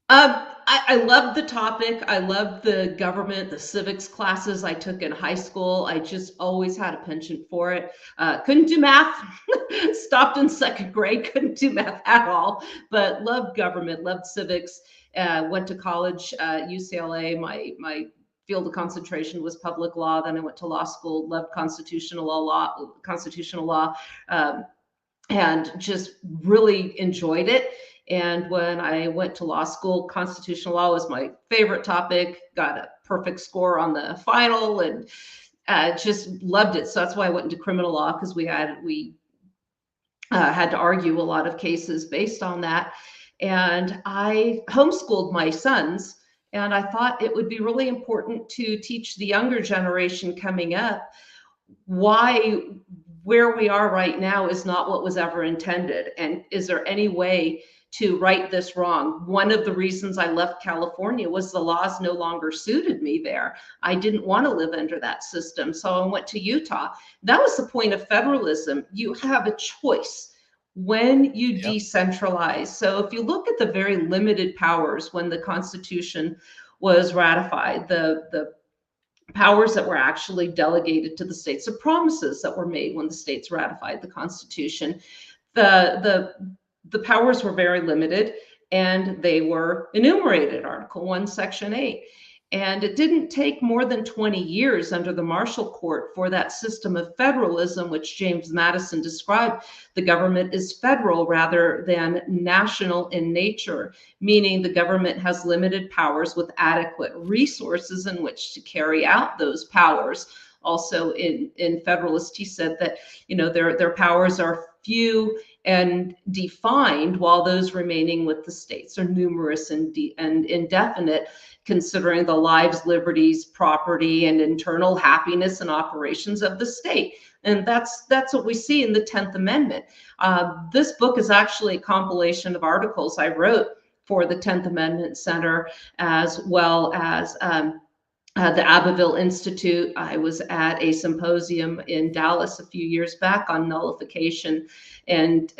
I love the topic. I love the government, the civics classes I took in high school. I just always had a penchant for it. Couldn't do math. Stopped in second grade. Couldn't do math at all. But loved government. Loved civics. Went to college, UCLA. My field of concentration was public law. Then I went to law school. Loved constitutional law, and just really enjoyed it. And when I went to law school, constitutional law was my favorite topic. Got a perfect score on the final, and just loved it. So that's why I went into criminal law, because we had to argue a lot of cases based on that. And I homeschooled my sons. And I thought it would be really important to teach the younger generation coming up why where we are right now is not what was ever intended. And is there any way to right this wrong? One of the reasons I left California was the laws no longer suited me there. I didn't want to live under that system. So I went to Utah. That was the point of federalism. You have a choice when you decentralize. So if you look at the very limited powers when the Constitution was ratified, the powers that were actually delegated to the states, the promises that were made when the states ratified the Constitution, the powers were very limited, and they were enumerated, Article 1, Section 8. And it didn't take more than 20 years under the Marshall Court for that system of federalism, which James Madison described. The government is federal rather than national in nature, meaning the government has limited powers with adequate resources in which to carry out those powers. Also in Federalist, he said that, you know, their powers are few and defined, while those remaining with the states are numerous and indefinite, considering the lives, liberties, property, and internal happiness and operations of the state. And that's what we see in the 10th Amendment. This book is actually a compilation of articles I wrote for the 10th Amendment Center, as well as the Abbeville Institute. I was at a symposium in Dallas a few years back on nullification and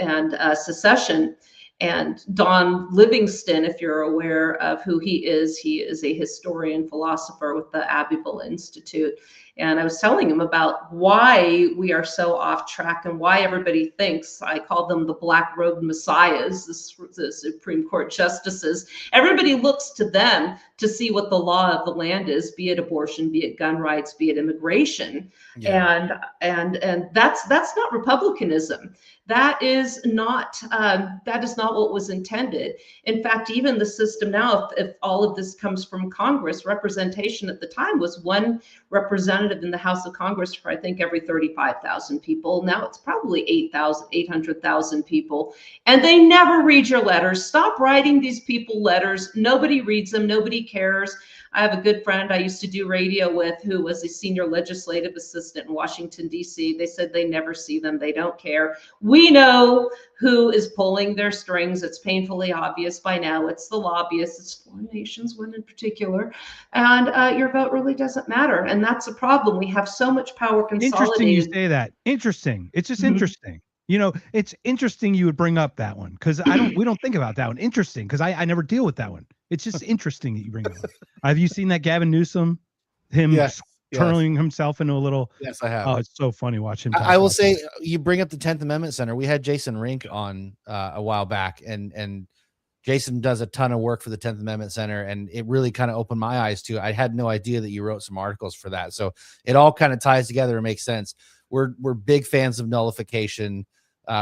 secession. And Don Livingston, if you're aware of who he is a historian, philosopher with the Abbeville Institute. And I was telling him about why we are so off track and why everybody thinks, I call them the black robed messiahs, the Supreme Court justices. Everybody looks to them to see what the law of the land is, be it abortion, be it gun rights, be it immigration. Yeah. And that's not republicanism. That is not what was intended. In fact, even the system now, if all of this comes from Congress, representation at the time was one representative in the House of Congress for, I think, every 35,000 people. Now it's probably 800,000 people. And they never read your letters. Stop writing these people letters. Nobody reads them. Nobody cares. I have a good friend I used to do radio with who was a senior legislative assistant in Washington, D.C. They said they never see them. They don't care. We know who is pulling their strings. It's painfully obvious by now. It's the lobbyists. It's foreign nations, one in particular. And your vote really doesn't matter. And that's a problem. We have so much power consolidated. Interesting you say that. Interesting. It's just interesting. You know, it's interesting you would bring up that one, because we don't think about that one. Interesting, because I never deal with that one. It's just interesting that you bring it up. Have you seen that Gavin Newsom, turning himself into a little? Yes, I have. Oh, it's so funny watching him. I will say, you bring up the 10th Amendment Center. We had Jason Rink on a while back, and Jason does a ton of work for the 10th Amendment Center, and it really kind of opened my eyes to it. I had no idea that you wrote some articles for that. So it all kind of ties together and makes sense. We're big fans of nullification.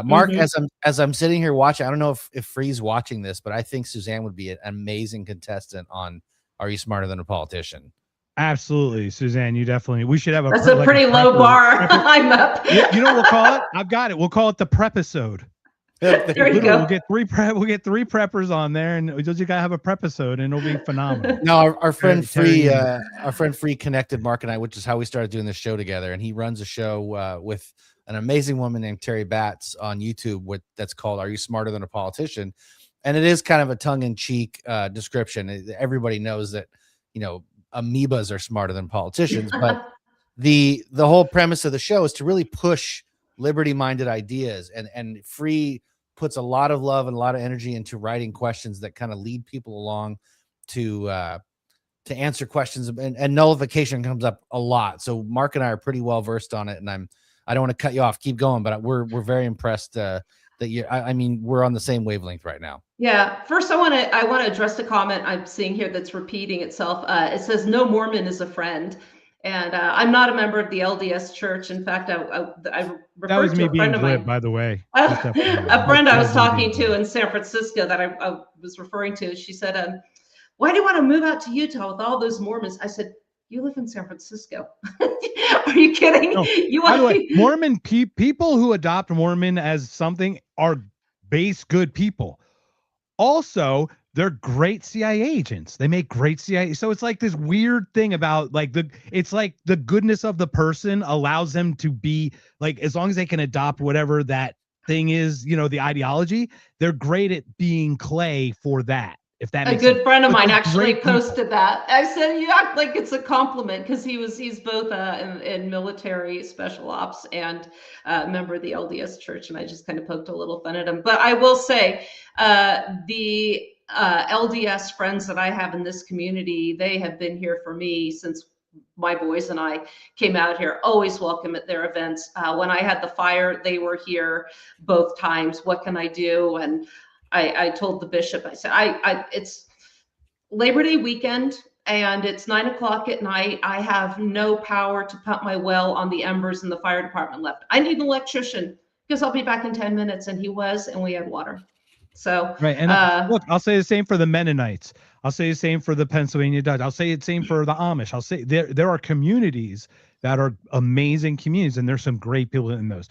Mark, as I'm sitting here watching, I don't know if Free's watching this, but I think Suzanne would be an amazing contestant on Are You Smarter Than a Politician? Absolutely, Suzanne. We should have that's a pretty low bar. I'm up. You know what we'll call it? I've got it. We'll call it the Prepisode. There you go. We'll get three preppers on there, and we just gotta have a prepisode, and it'll be phenomenal. No, our friend Free connected Mark and I, which is how we started doing this show together. And he runs a show with an amazing woman named Terry Batts on YouTube that's called Are You Smarter Than a Politician? And it is kind of a tongue-in-cheek description. Everybody knows that, amoebas are smarter than politicians, but the whole premise of the show is to really push liberty-minded ideas, and Free puts a lot of love and a lot of energy into writing questions that kind of lead people along to answer questions, and nullification comes up a lot. So Mark and I are pretty well versed on it, and I don't want to cut you off. Keep going, but we're very impressed that we're on the same wavelength right now. Yeah. First, I want to address the comment I'm seeing here that's repeating itself. It says no Mormon is a friend, and I'm not a member of the LDS Church. In fact, I referred to a friend of mine, by the way. A friend I was talking to in San Francisco that I was referring to. She said, "Why do you want to move out to Utah with all those Mormons?" I said, "You live in San Francisco." Are you kidding? No. By the way, Mormon people who adopt Mormon as something are base good people. Also, they're great CIA agents. They make great CIA. So it's like this weird thing about it's like the goodness of the person allows them to be like, as long as they can adopt whatever that thing is, the ideology, they're great at being clay for that. If that makes sense. Friend of mine actually posted that. I said, you act like it's a compliment, because he's both in military special ops and a member of the LDS Church, and I just kind of poked a little fun at him. But I will say, the LDS friends that I have in this community, they have been here for me since my boys and I came out here. Always welcome at their events. When I had the fire, they were here both times. What can I do? And I told the bishop, I said, it's Labor Day weekend and it's 9:00 at night. I have no power to pump my well on the embers, and the fire department left. I need an electrician, because I'll be back in 10 minutes. And he was, and we had water. So, right. And look, I'll say the same for the Mennonites. I'll say the same for the Pennsylvania Dutch. I'll say the same for the Amish. I'll say there are communities that are amazing communities, and there's some great people in those.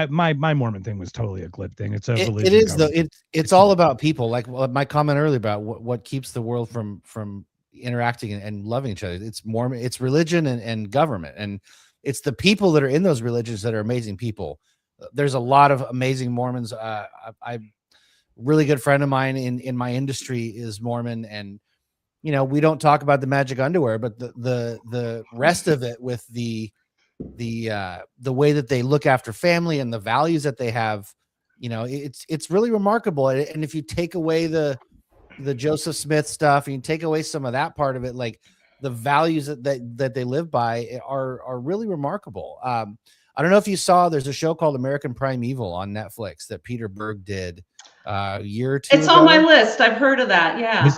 my Mormon thing was totally a glib thing. It's a It religion. is though. government. It's all about people. Like my comment earlier about what keeps the world from interacting and loving each other. It's Mormon. It's religion and government, and it's the people that are in those religions that are amazing people. There's a lot of amazing Mormons. I really good friend of mine in my industry is Mormon, and we don't talk about the magic underwear, but the rest of it with the way that they look after family and the values that they have, it's really remarkable. And if you take away the Joseph Smith stuff and you take away some of that part of it, like the values that they live by are really remarkable. I don't know if you saw, there's a show called American Primeval on Netflix that Peter Berg did a year or two It's ago. on my list. I've heard of that. Yeah.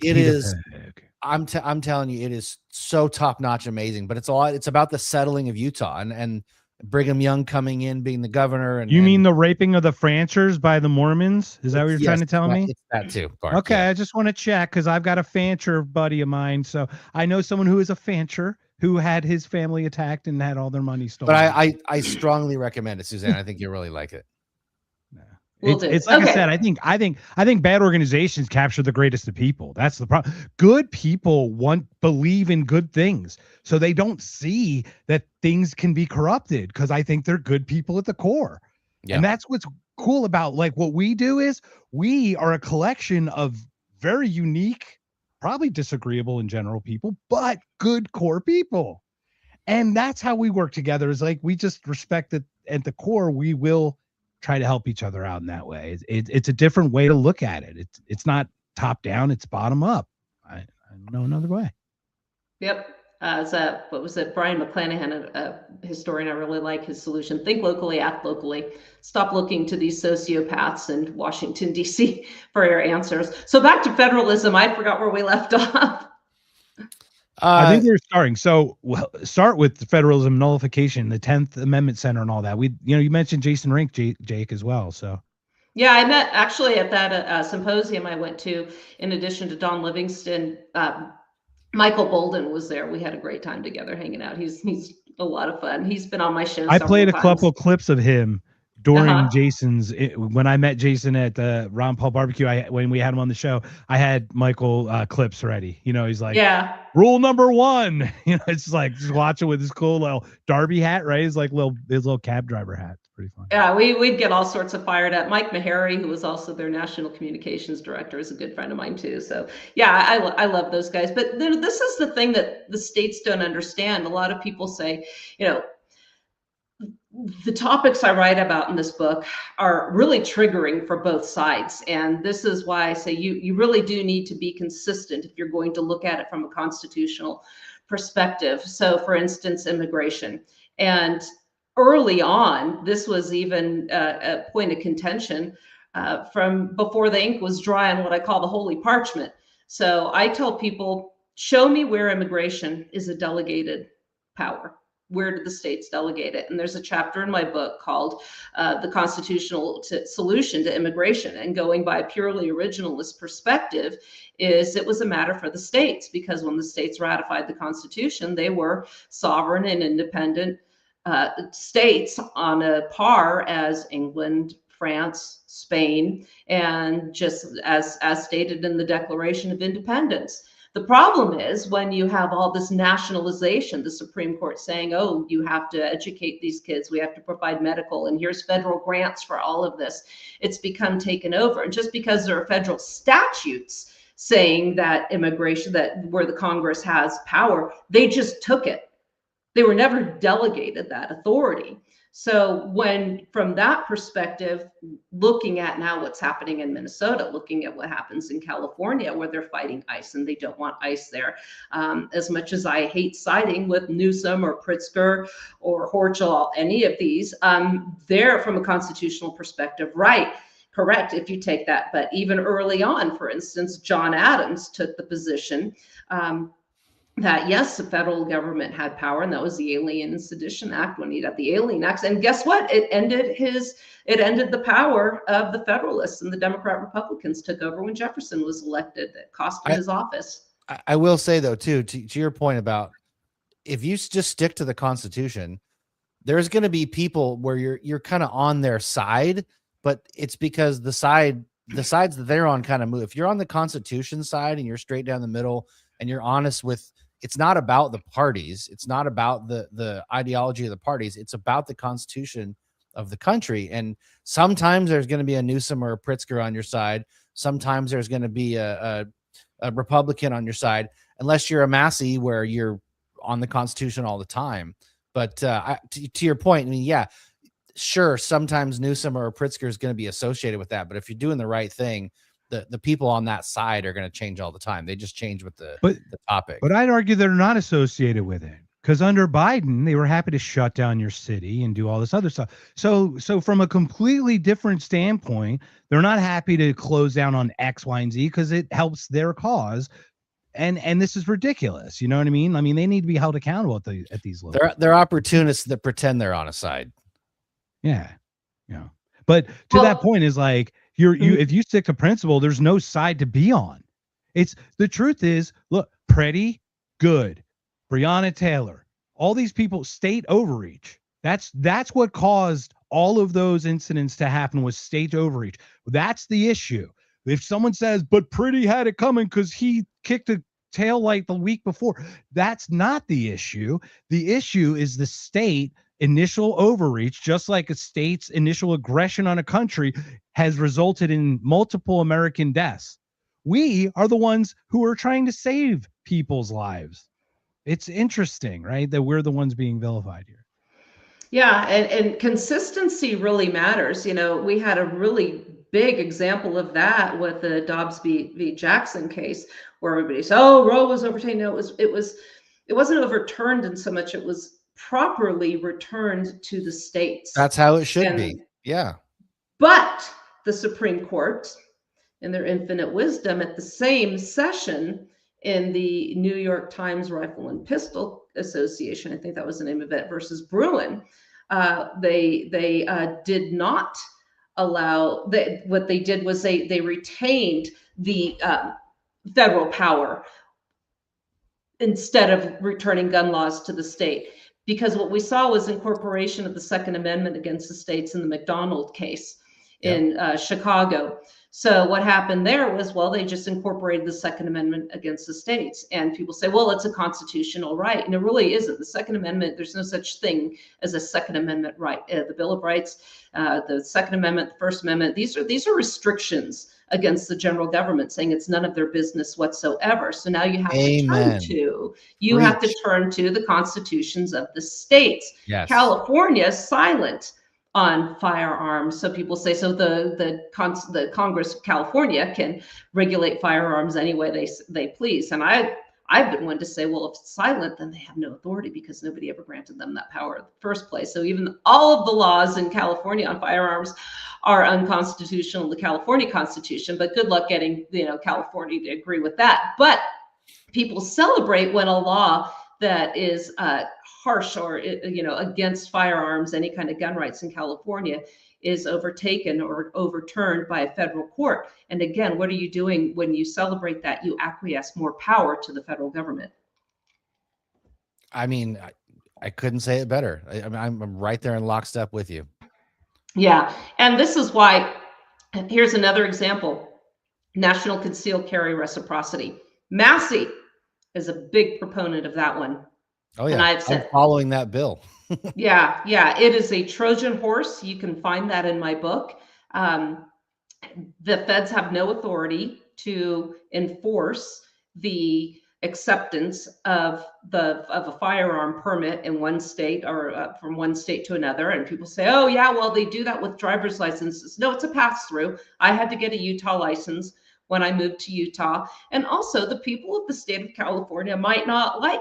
It is. I'm telling you, it is so top notch, amazing. But it's about the settling of Utah and Brigham Young coming in, being the governor. And you mean the raping of the Fanchers by the Mormons? Is that what you're trying to tell me? It's that too. Bart, Okay, yeah. I just want to check because I've got a Fancher buddy of mine, so I know someone who is a Fancher who had his family attacked and had all their money stolen. But I strongly recommend it, Suzanne. I think you'll really like it. It's like I said, I think bad organizations capture the greatest of people. That's the problem. Good people believe in good things, so they don't see that things can be corrupted because I think they're good people at the core. Yeah. And that's what's cool about like what we do is we are a collection of very unique, probably disagreeable in general people, but good core people. And that's how we work together is like we just respect that at the core we will try to help each other out in that way. It's a different way to look at it. It's not top down, it's bottom up. I know another way. Yep. What was it? Brian McClanahan, a historian. I really like his solution. Think locally, act locally. Stop looking to these sociopaths in Washington, D.C. for your answers. So back to federalism. I forgot where we left off. I think we're starting. So we'll start with the federalism nullification, the 10th Amendment Center and all that. You mentioned Jason Rink, Jake, as well. So yeah, I met actually at that symposium I went to, in addition to Don Livingston, Michael Bolden was there. We had a great time together hanging out. He's a lot of fun. He's been on my show. I played a couple clips of him during Jason's, when I met Jason at the Ron Paul barbecue, when we had him on the show, I had Michael clips ready. He's like, yeah, rule number 1. It's like just watch it with his cool little Derby hat, right? It's like his little cab driver hat. It's pretty fun. Yeah, we'd get all sorts of fired up. Mike Meharry, who was also their national communications director, is a good friend of mine too. So yeah, I love those guys. But this is the thing that the states don't understand. A lot of people say, the topics I write about in this book are really triggering for both sides. And this is why I say you really do need to be consistent if you're going to look at it from a constitutional perspective. So for instance, immigration. And early on, this was even a point of contention from before the ink was dry on what I call the holy parchment. So I tell people, show me where immigration is a delegated power. Where did the states delegate it? And there's a chapter in my book called The Constitutional Solution to Immigration. And going by a purely originalist perspective is it was a matter for the states, because when the states ratified the Constitution, they were sovereign and independent states on a par as England, France, Spain, and just as stated in the Declaration of Independence. The problem is when you have all this nationalization, the Supreme Court saying, oh, you have to educate these kids, we have to provide medical, and here's federal grants for all of this. It's become taken over. And just because there are federal statutes saying that immigration, that where the Congress has power, they just took it. They were never delegated that authority. So when, from that perspective, looking at now what's happening in Minnesota, looking at what happens in California, where they're fighting ICE and they don't want ICE there. As much as I hate siding with Newsom or Pritzker or Horchel, any of these, they're from a constitutional perspective, right? Correct, if you take that. But even early on, for instance, John Adams took the position that yes, the federal government had power, and that was the Alien and Sedition Act when he got the Alien Act. And guess what? It ended the power of the Federalists, and the Democrat Republicans took over when Jefferson was elected. It cost him his office. I will say though, too, to your point about if you just stick to the Constitution, there's going to be people where you're kind of on their side, but it's because the sides that they're on kind of move. If you're on the Constitution side and you're straight down the middle and you're honest with, it's not about the parties, it's not about the ideology of the parties, it's about the Constitution of the country. And sometimes there's going to be a Newsom or a Pritzker on your side. Sometimes there's going to be a Republican on your side, unless you're a Massey where you're on the Constitution all the time. But to your point, I mean, yeah, sure, sometimes Newsom or Pritzker is going to be associated with that. But if you're doing the right thing, the people on that side are going to change all the time. They just change with the topic. But I'd argue they're not associated with it, because under Biden, they were happy to shut down your city and do all this other stuff. So from a completely different standpoint, they're not happy to close down on X, Y, and Z because it helps their cause. And this is ridiculous. You know what I mean? I mean, they need to be held accountable at these levels. They're opportunists that pretend they're on a side. Yeah. Yeah. But to that point is like, if you stick to principle, there's no side to be on. It's the truth is, look, Pretty Good, Breonna Taylor, all these people, state overreach. That's what caused all of those incidents to happen, was state overreach. That's the issue. If someone says, but Pretty had it coming because he kicked a tail light the week before, that's not the issue. The issue is the state initial overreach, just like a state's initial aggression on a country has resulted in multiple American deaths. We are the ones who are trying to save people's lives. It's interesting, right, that we're the ones being vilified here. Yeah, and consistency really matters. You know, we had a really big example of that with the Dobbs v. Jackson case, where everybody said, "Oh, Roe was overturned." No, it wasn't overturned in so much; it was properly returned to the states. That's how it should be. Yeah. But the Supreme Court, in their infinite wisdom, at the same session in the New York Times Rifle and Pistol Association, I think that was the name of it, versus Bruin, they did not allow. What they did was they retained the federal power instead of returning gun laws to the state, because what we saw was incorporation of the Second Amendment against the states in the McDonald case in Chicago. So what happened there was, well, they just incorporated the Second Amendment against the states. And people say, well, it's a constitutional right. And it really isn't. The Second Amendment, there's no such thing as a Second Amendment right. The Bill of Rights, the Second Amendment, the First Amendment, these are restrictions against the general government, saying it's none of their business whatsoever. So now you have to turn to the constitutions of the states. Yes. California is silent on firearms. So people say, so the Congress of California can regulate firearms any way they please. And I've been one to say, well, if it's silent, then they have no authority, because nobody ever granted them that power in the first place. So even all of the laws in California on firearms are unconstitutional in the California Constitution, but good luck getting, California to agree with that. But people celebrate when a law that is harsh or against firearms, any kind of gun rights in California, is overtaken or overturned by a federal court. And again, what are you doing when you celebrate that? You acquiesce more power to the federal government. I mean, I couldn't say it better. I'm right there in lockstep with you. Yeah, and this is why, here's another example: national concealed carry reciprocity. Massey is a big proponent of that one. Oh yeah, I'm following that bill. yeah, it is a Trojan horse. You can find that in my book. The feds have no authority to enforce the acceptance of a firearm permit in one state or from one state to another. And people say, oh yeah, well, they do that with driver's licenses. No, it's a pass-through. I had to get a Utah license when I moved to Utah. And also the people of the state of California might not like,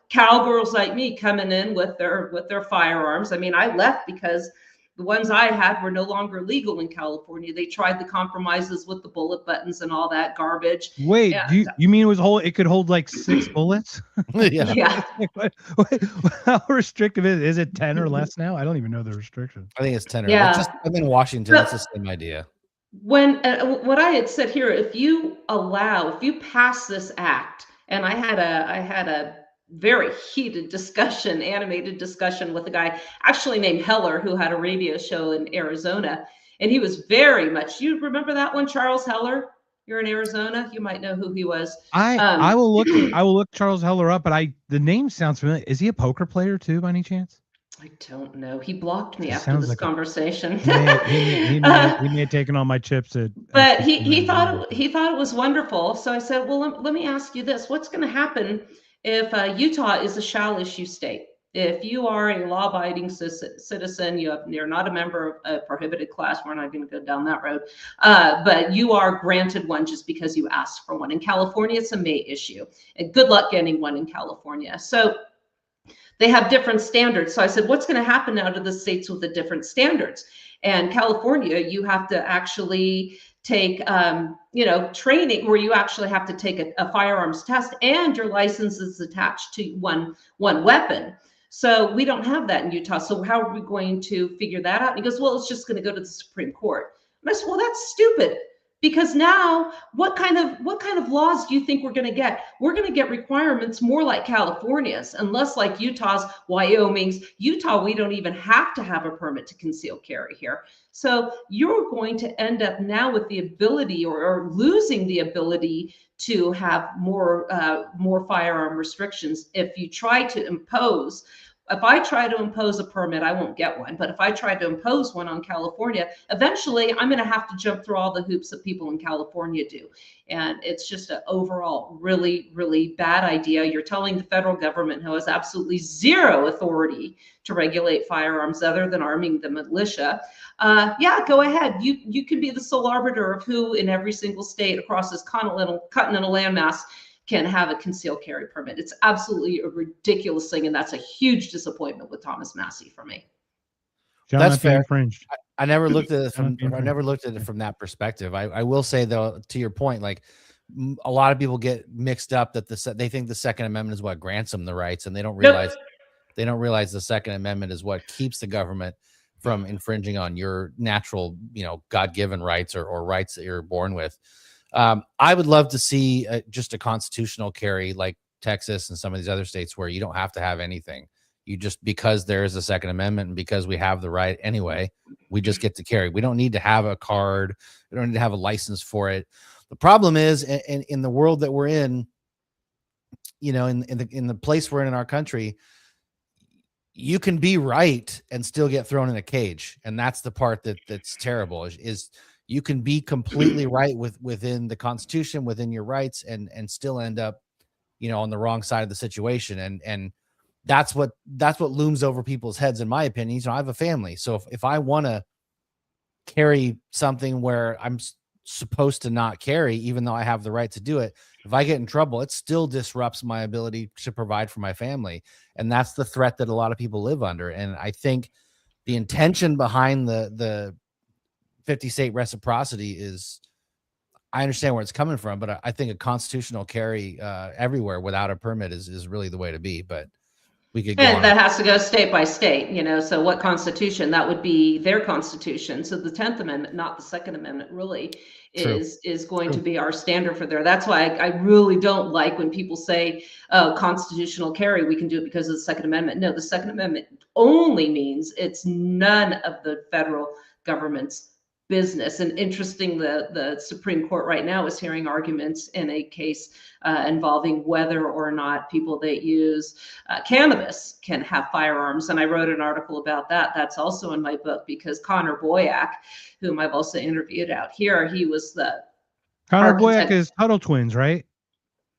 cowgirls like me coming in with their firearms. I mean, I left because the ones I had were no longer legal in California. They tried the compromises with the bullet buttons and all that garbage. Wait, you mean it could hold like 6 bullets? Yeah. How restrictive is it 10 or less now? I don't even know the restriction. I think it's 10 or less. I'm in Washington. It's the same idea. When what I had said here, if you pass this act, and I had a very heated discussion, animated discussion with a guy actually named Heller, who had a radio show in Arizona. And he was very much, you remember that one, Charles Heller? You're in Arizona. You might know who he was. I will look Charles Heller up, but the name sounds familiar. Is he a poker player too, by any chance? I don't know. He blocked me It after sounds this like conversation. He may have taken all my chips but he thought it was wonderful. So I said, well, let me ask you this: what's going to happen if Utah is a shall issue state? If you are a law-abiding citizen, you're not a member of a prohibited class. We're not going to go down that road, but you are granted one just because you asked for one. In California, it's a May issue, and good luck getting one in California. So they have different standards. So I said, what's going to happen now to the states with the different standards? And California, you have to actually take, training where you actually have to take a firearms test, and your license is attached to one weapon. So we don't have that in Utah. So how are we going to figure that out? And he goes, well, it's just going to go to the Supreme Court. And I said, well, that's stupid. Because now, what kind of laws do you think we're going to get? We're going to get requirements more like California's, and less like Utah's, Wyoming's. Utah, we don't even have to have a permit to conceal carry here. So you're going to end up now with the ability, or losing the ability, to have more firearm restrictions if you try to impose. If I try to impose a permit, I won't get one. But if I try to impose one on California, eventually I'm going to have to jump through all the hoops that people in California do. And it's just an overall really, really bad idea. You're telling the federal government, who has absolutely zero authority to regulate firearms other than arming the militia, go ahead. You can be the sole arbiter of who in every single state across this continental landmass can have a concealed carry permit. It's absolutely a ridiculous thing, and that's a huge disappointment with Thomas Massey for me. That's fair. I never looked at it from that perspective. I will say, though, to your point, like, a lot of people get mixed up that they think the Second Amendment is what grants them the rights, and they don't realize the Second Amendment is what keeps the government from infringing on your natural, God-given rights or rights that you're born with. I would love to see just a constitutional carry like Texas and some of these other states, where you don't have to have anything. You just, because there is a Second Amendment and because we have the right anyway, we just get to carry. We don't need to have a card. We don't need to have a license for it. The problem is, in the world that we're in, in the place we're in our country, you can be right and still get thrown in a cage. And that's the part that's terrible is you can be completely right within the Constitution, within your rights, and still end up, on the wrong side of the situation. And that's what looms over people's heads, in my opinion. I have a family. So if I want to carry something where I'm supposed to not carry, even though I have the right to do it, if I get in trouble, it still disrupts my ability to provide for my family. And that's the threat that a lot of people live under. And I think the intention behind the 50 state reciprocity is, I understand where it's coming from, but I think a constitutional carry everywhere without a permit is really the way to be. But we could go on. That has to go state by state, so what constitution? That would be their constitution. So the 10th Amendment, not the Second Amendment, really is going to be our standard for there. That's why I really don't like when people say, constitutional carry, we can do it because of the Second Amendment. No, the Second Amendment only means it's none of the federal government's business. And interesting, the Supreme Court right now is hearing arguments in a case involving whether or not people that use cannabis can have firearms. And I wrote an article about that. That's also in my book, because Connor Boyack, whom I've also interviewed out here, he was the Connor Boyack is Tuttle Twins, right?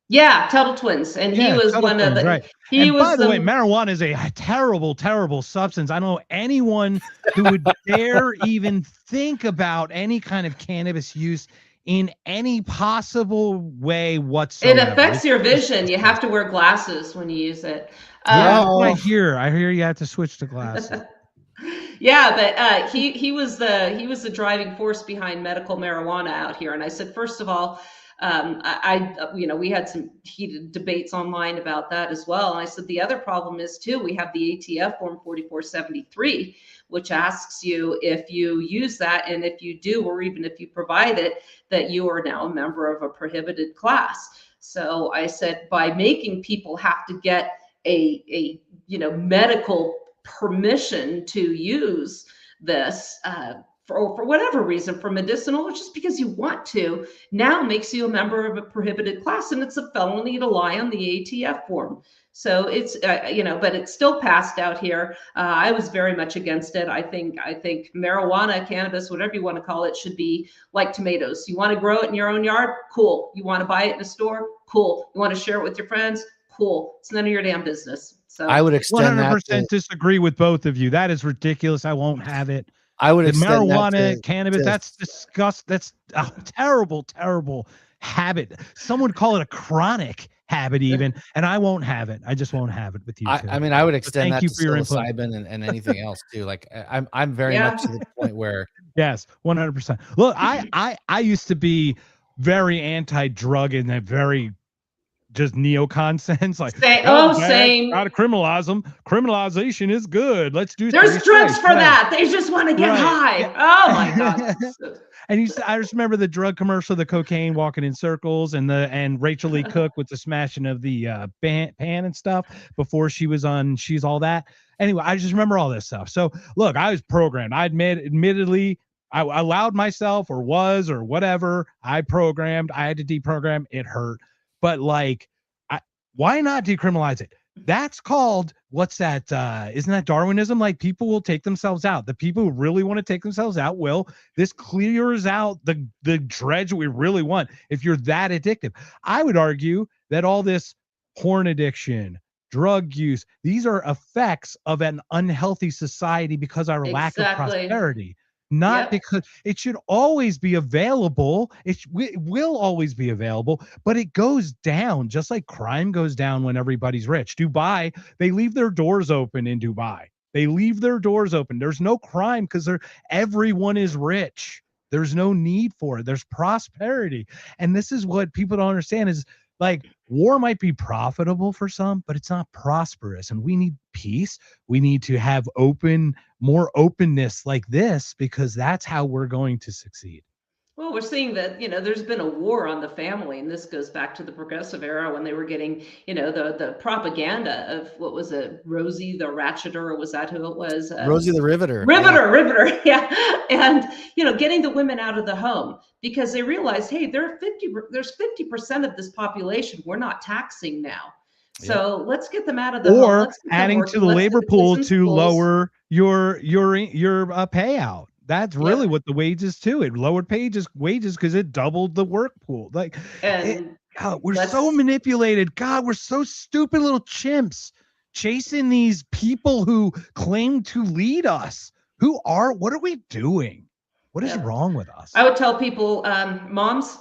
Yeah, Tuttle Twins, and he was one of the. Right. He was. By the way, marijuana is a terrible, terrible substance. I don't know anyone who would dare even think about any kind of cannabis use in any possible way whatsoever. It affects your vision. You have to wear glasses when you use it. Yeah, I hear you have to switch to glasses. Yeah, but he was the driving force behind medical marijuana out here. And I said, first of all, we had some heated debates online about that as well. And I said, the other problem is too, we have the ATF form 4473, which asks you if you use that, and if you do, or even if you provide it, that you are now a member of a prohibited class. So I said, by making people have to get a medical permission to use this for whatever reason, for medicinal, or just because you want to, now makes you a member of a prohibited class, and it's a felony to lie on the ATF form. So it's but it's still passed out here. I was very much against it. I think marijuana, cannabis, whatever you want to call it, should be like tomatoes. You want to grow it in your own yard? Cool. You want to buy it in a store? Cool. You want to share it with your friends? Cool. It's none of your damn business. So I would extend 100% that. disagree with both of you. That is ridiculous. I won't have it. I would The extend that marijuana, cannabis, that's disgust. That's a terrible, terrible habit. Some would call it a chronic habit even, and I won't have it. I just won't have it with you. I mean, I would extend thank that you to for your input. psilocybin and anything else too. Like I'm very much to the point where Yes, 100%. Look, I used to be very anti-drug in that very just neocon sense, like same. Gotta criminalize them. Criminalization is good. Let's do. There's drugs for that. They just want to get high. Yeah. Oh my god. And I just remember the drug commercial, the cocaine walking in circles, and Rachel Lee Cook with the smashing of the pan and stuff before she was on She's All That. Anyway, I just remember all this stuff. So look, I was programmed. Admittedly, I allowed myself or whatever. I programmed. I had to deprogram. It hurt. But like, why not decriminalize it? That's called, what's that? Isn't that Darwinism? Like, people will take themselves out. The people who really want to take themselves out will. This clears out the dredge we really want. If you're that addictive, I would argue that all this porn addiction, drug use, these are effects of an unhealthy society because our lack of prosperity. Not because it should always be available. It will always be available, but it goes down just like crime goes down when everybody's rich. Dubai, they leave their doors open in Dubai. They leave their doors open. There's no crime because everyone is rich. There's no need for it. There's prosperity. And this is what people don't understand is, like, war might be profitable for some, but it's not prosperous. And we need peace. We need to have more openness like this, because that's how we're going to succeed. Well, we're seeing that, there's been a war on the family, and this goes back to the progressive era when they were getting, the propaganda of, what was it, Rosie the Ratcheter, or was that who it was? Rosie the Riveter. Riveter, yeah. And, getting the women out of the home, because they realized, hey, there's 50% of this population we're not taxing now. So let's get them out of the home. Or adding to the labor pool to lower your payout. That's really what the wages too. It lowered wages because it doubled the work pool. Like, we're so manipulated. God, we're so stupid little chimps chasing these people who claim to lead us. What are we doing? What is wrong with us? I would tell people, moms,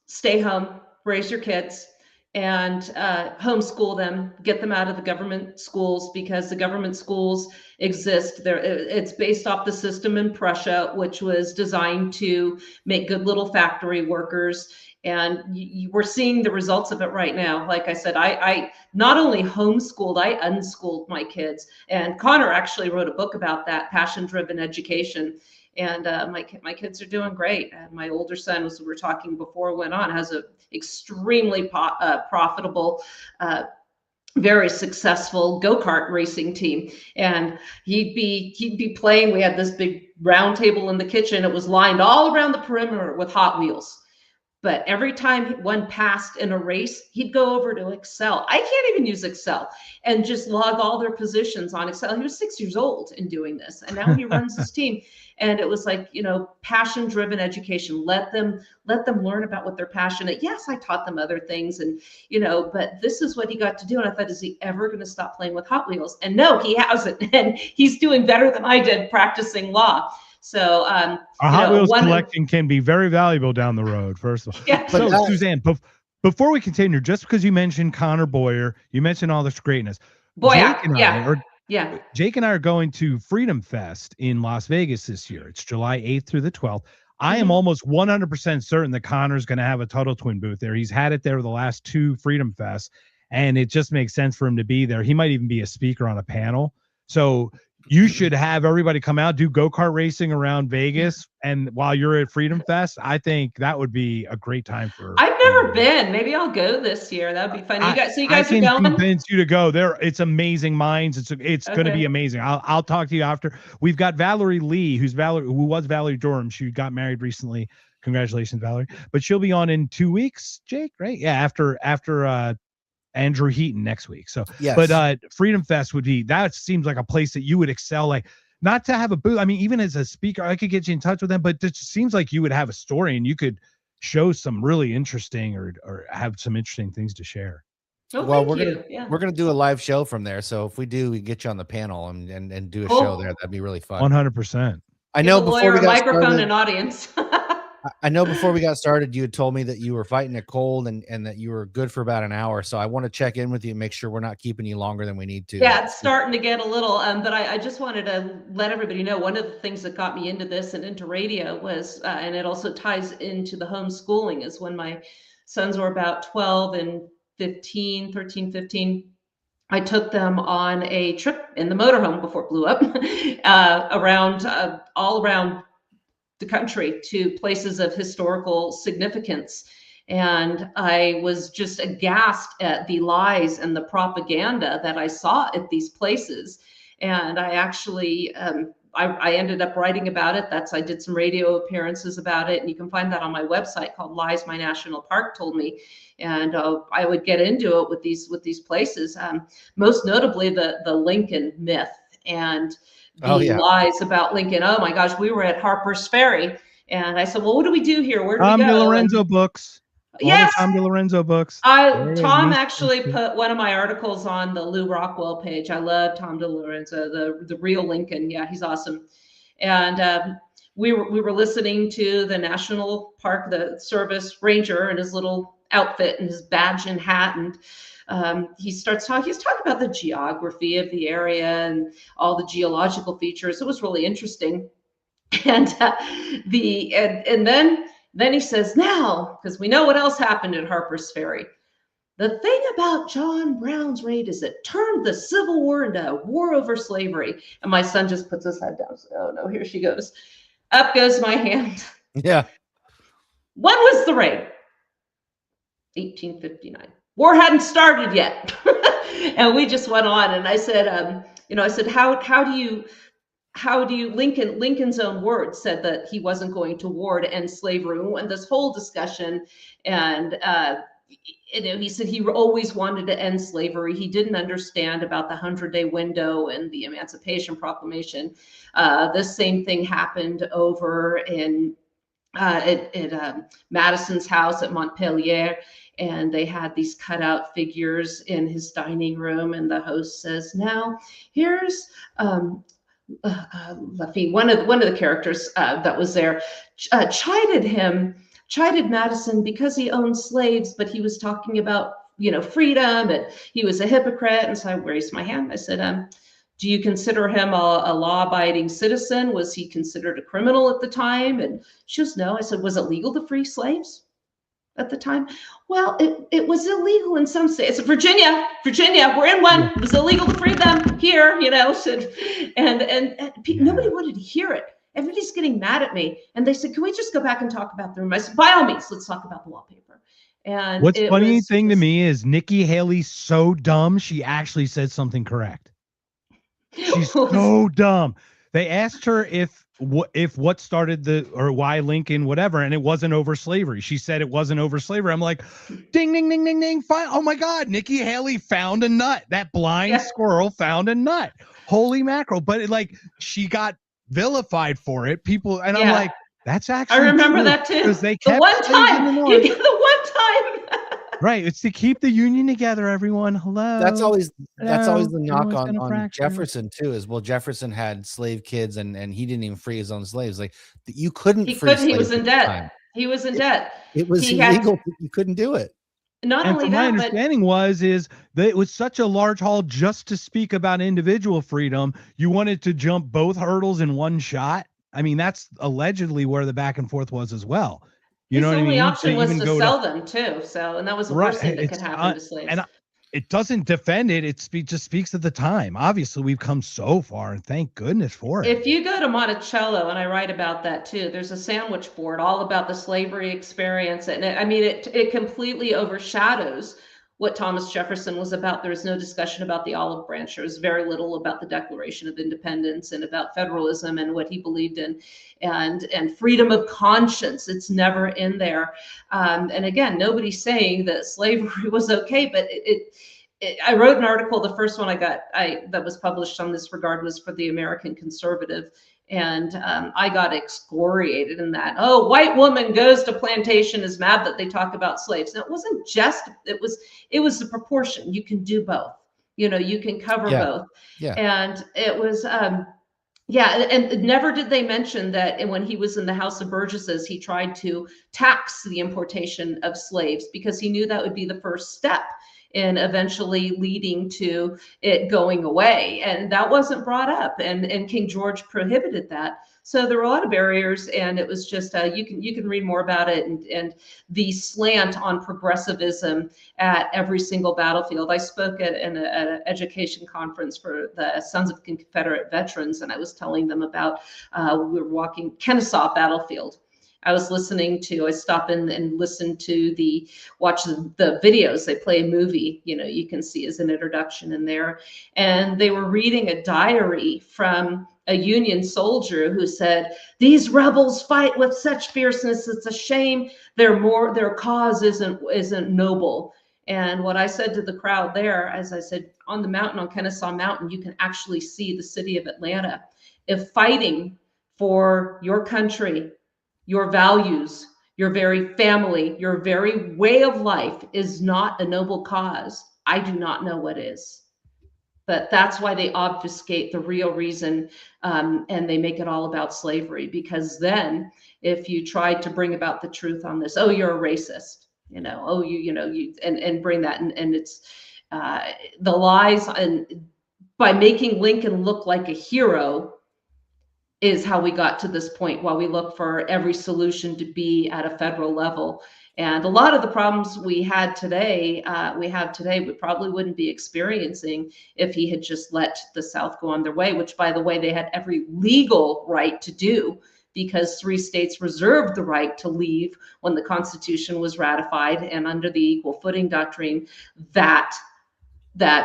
stay home, raise your kids, and homeschool them, get them out of the government schools, because the government schools exist there. It's based off the system in Prussia, which was designed to make good little factory workers. And we're seeing the results of it right now. Like I said, I not only homeschooled, I unschooled my kids. And Connor actually wrote a book about that, Passion-Driven Education. And my kids are doing great. And my older son, as we were talking before, went on, has a extremely profitable, very successful go-kart racing team. And he'd be playing. We had this big round table in the kitchen. It was lined all around the perimeter with Hot Wheels. But every time one passed in a race, he'd go over to Excel. I can't even use Excel, and just log all their positions on Excel. He was 6 years old in doing this, and now he runs his team. And it was like, passion-driven education. Let them learn about what they're passionate. Yes, I taught them other things, and but this is what he got to do. And I thought, is he ever going to stop playing with Hot Wheels? And no, he hasn't. And he's doing better than I did practicing law. So our Hot Wheels collecting can be very valuable down the road, first of all. Yeah. So Suzanne, before we continue, just because you mentioned Connor Boyer, you mentioned all this greatness. Jake and I are going to Freedom Fest in Las Vegas this year. It's July 8th through the 12th. I am almost 100% certain that Connor's going to have a Tuttle Twin booth there. He's had it there the last two Freedom Fests, and it just makes sense for him to be there. He might even be a speaker on a panel. So you should have everybody come out, do go-kart racing around Vegas, and while you're at Freedom Fest, I think that would be a great time for. I've never been. Maybe I'll go this year. That would be fun. You guys I are can going? convince you to go there. It's amazing minds. It's going to be Okay. amazing. I'll talk to you after. We've got Valerie Lee, who was Valerie Durham. She got married recently. Congratulations, Valerie. But she'll be on in 2 weeks, Jake, right? Yeah, after Andrew Heaton next week. So, Yes. but Freedom Fest that seems like a place that you would excel. Like, not to have a booth. I mean, even as a speaker, I could get you in touch with them, but it just seems like you would have a story and you could show some really interesting or have some interesting things to share. Oh, Well, thank you. we're gonna do a live show from there. So if we do, we get you on the panel and do a Cool. show there. That'd be really fun. 100%. I know Give a before lawyer we a got microphone started, and audience. I know before we got started, you had told me that you were fighting a cold and that you were good for about an hour. So I want to check in with you and make sure we're not keeping you longer than we need to. Yeah, it's starting to get a little, but I just wanted to let everybody know one of the things that got me into this and into radio was, and it also ties into the homeschooling, is when my sons were about 12 and 13, 15, I took them on a trip in the motorhome before it blew up all around the country to places of historical significance. And I was just aghast at the lies and the propaganda that I saw at these places. And I actually, I ended up writing about it. I did some radio appearances about it. And you can find that on my website called Lies My National Park Told Me. And I would get into it with these places, most notably the Lincoln myth and the lies about Lincoln. Oh my gosh, we were at Harper's Ferry. And I said, well, what do we do here? Where do Tom we go? DiLorenzo books. Yes. Tom DiLorenzo books. Tom actually put one of my articles on the Lou Rockwell page. I love Tom DiLorenzo, the real Lincoln. Yeah, he's awesome. And we were listening to the National Park, the Service Ranger in his little outfit and his badge and hat, and he's talking about the geography of the area and all the geological features. It was really interesting. And then he says, now, because we know what else happened at Harper's Ferry. The thing about John Brown's raid is it turned the Civil War into a war over slavery. And my son just puts his head down. Oh no, here she goes. Up goes my hand. Yeah. When was the raid? 1859. War hadn't started yet. And we just went on. And I said, how do you Lincoln's own words said that he wasn't going to war to end slavery. We went this whole discussion, and he said he always wanted to end slavery. He didn't understand about the 100-day window and the Emancipation Proclamation. This same thing happened over in at Madison's house at Montpelier. And they had these cutout figures in his dining room. And the host says, now here's Lafitte, one of the characters that was there, chided Madison because he owned slaves, but he was talking about, freedom, and he was a hypocrite. And so I raised my hand. I said, do you consider him a law-abiding citizen? Was he considered a criminal at the time? And she goes, no. I said, was it legal to free slaves at the time? Well, it was illegal in some states. Virginia, we're in one. It was illegal to free them here, and nobody wanted to hear it. Everybody's getting mad at me. And they said, can we just go back and talk about the room? I said, by all means, let's talk about the wallpaper. And what's funny thing to me is Nikki Haley's so dumb, she actually said something correct. She's so dumb. They asked her if what started why Lincoln, whatever, and it wasn't over slavery. She said it wasn't over slavery. I'm like, ding, ding, ding, ding, ding. Fine. Oh my God, Nikki Haley found a nut. That blind squirrel found a nut. Holy mackerel. But she got vilified for it. People, and I'm like, that's actually I remember that too. Because they kept the one time. Right. It's to keep the union together, everyone. Hello. That's always the knock Everyone's on Jefferson too, is Jefferson had slave kids and he didn't even free his own slaves. Like you couldn't he free couldn't, he slaves was in debt. He was in debt. It was illegal. You couldn't do it. Not only my that, understanding is that it was such a large haul just to speak about individual freedom. You wanted to jump both hurdles in one shot. I mean, that's allegedly where the back and forth was as well. You know what I mean? His only option was to sell them too. So, and that was the worst thing that could happen to slaves. it doesn't defend it. Just speaks of the time. Obviously, we've come so far, and thank goodness for it. If you go to Monticello, and I write about that too, there's a sandwich board all about the slavery experience. And it completely overshadows what Thomas Jefferson was about. There was no discussion about the olive branch. There was very little about the Declaration of Independence and about federalism and what he believed in, and freedom of conscience. It's never in there. And again, nobody's saying that slavery was okay, but I wrote an article. The first one that was published on this regard was for the American Conservative. And I got excoriated in that. Oh, white woman goes to plantation, is mad that they talk about slaves. Now, it wasn't just, it was the proportion. You can do both. You can cover both. Yeah. And it was, and never did they mention that when he was in the House of Burgesses, he tried to tax the importation of slaves because he knew that would be the first step in eventually leading to it going away. And that wasn't brought up. And King George prohibited that. So there were a lot of barriers, and it was just, you can read more about it, and the slant on progressivism at every single battlefield. I spoke at an education conference for the Sons of Confederate Veterans, and I was telling them about, we were walking Kennesaw Battlefield. I stop in and listen to watch the videos. They play a movie, you can see as an introduction in there. And they were reading a diary from a Union soldier who said, "These rebels fight with such fierceness. It's a shame their cause isn't noble." And what I said to the crowd there, as I said, on the mountain, on Kennesaw Mountain, you can actually see the city of Atlanta. If fighting for your country, your values, your very family, your very way of life is not a noble cause, I do not know what is. But that's why they obfuscate the real reason, and they make it all about slavery. Because then, if you try to bring about the truth on this, oh, you're a racist, and bring that, and it's the lies, and by making Lincoln look like a hero is how we got to this point, while we look for every solution to be at a federal level. And a lot of the problems we have today, we probably wouldn't be experiencing if he had just let the South go on their way, which, by the way, they had every legal right to do, because 3 states reserved the right to leave when the Constitution was ratified. And under the Equal Footing Doctrine, that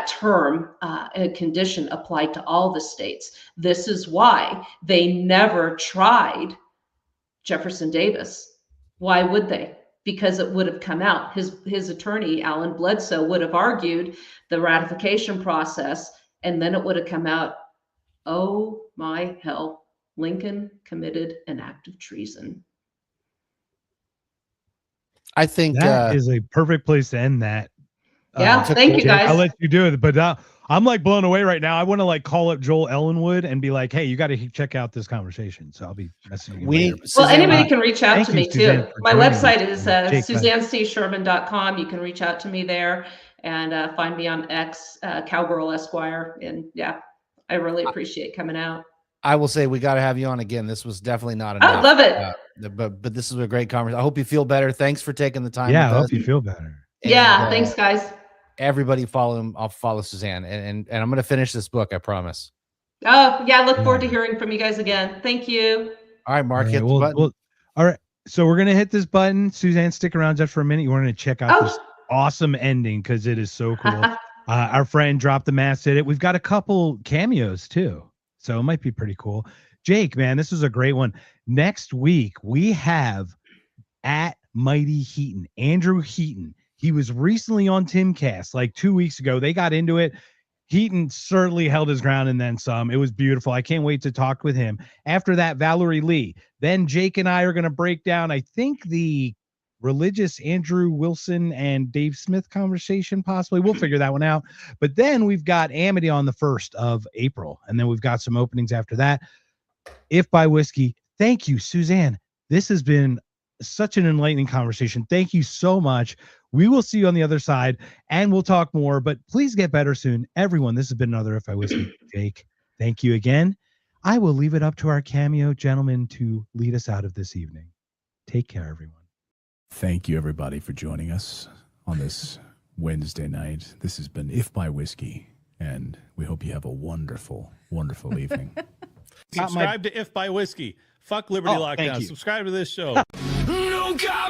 term and condition applied to all the states. This is why they never tried Jefferson Davis. Why would they? Because it would have come out. His attorney, Alan Bledsoe, would have argued the ratification process, and then it would have come out, oh my hell, Lincoln committed an act of treason. I think that is a perfect place to end that. Yeah, thank you, guys. I'll let you do it, but I'm like blown away right now. I want to call up Joel Ellenwood and be like, "Hey, you got to check out this conversation." So I'll be messaging you. Anybody can reach out to me Suzanne, too. My website is SuzanneCSherman.com. You can reach out to me there, and find me on X, Cowgirl Esquire. And yeah, I really appreciate coming out. I will say we got to have you on again. This was definitely not enough. I love it. But this is a great conversation. I hope you feel better. Thanks for taking the time. Yeah, I hope you feel better. And, thanks, guys. Everybody follow him. I'll follow Suzanne, and I'm going to finish this book. I promise. Oh yeah, look forward to hearing from you guys again. Thank you. All right, Mark, hit the button. All right, so we're gonna hit this button. Suzanne, stick around just for a minute. You want to check out this awesome ending because it is so cool. Our friend Drop the Mask did it. We've got a couple cameos too, so it might be pretty cool. Jake, man, this was a great one. Next week we have at Mighty Heaton, Andrew Heaton. He was recently on Timcast like 2 weeks ago. They got into it. Heaton certainly held his ground and then some. It was beautiful. I can't wait to talk with him. After that, Valerie Lee. Then Jake and I are going to break down, I think, the religious Andrew Wilson and Dave Smith conversation, possibly. We'll figure that one out. But then we've got Amity on the 1st of April. And then we've got some openings after that. If by Whiskey, thank you, Suzanne. This has been such an enlightening conversation. Thank you so much. We will see you on the other side, and we'll talk more, but please get better soon. Everyone, this has been another If I Whiskey. Jake, thank you again. I will leave it up to our cameo gentleman to lead us out of this evening. Take care, everyone. Thank you, everybody, for joining us on this Wednesday night. This has been If by Whiskey, and we hope you have a wonderful, wonderful evening. Subscribe to If by Whiskey. Fuck Liberty Oh, thank Lockdown. you. Subscribe to this show. No, God.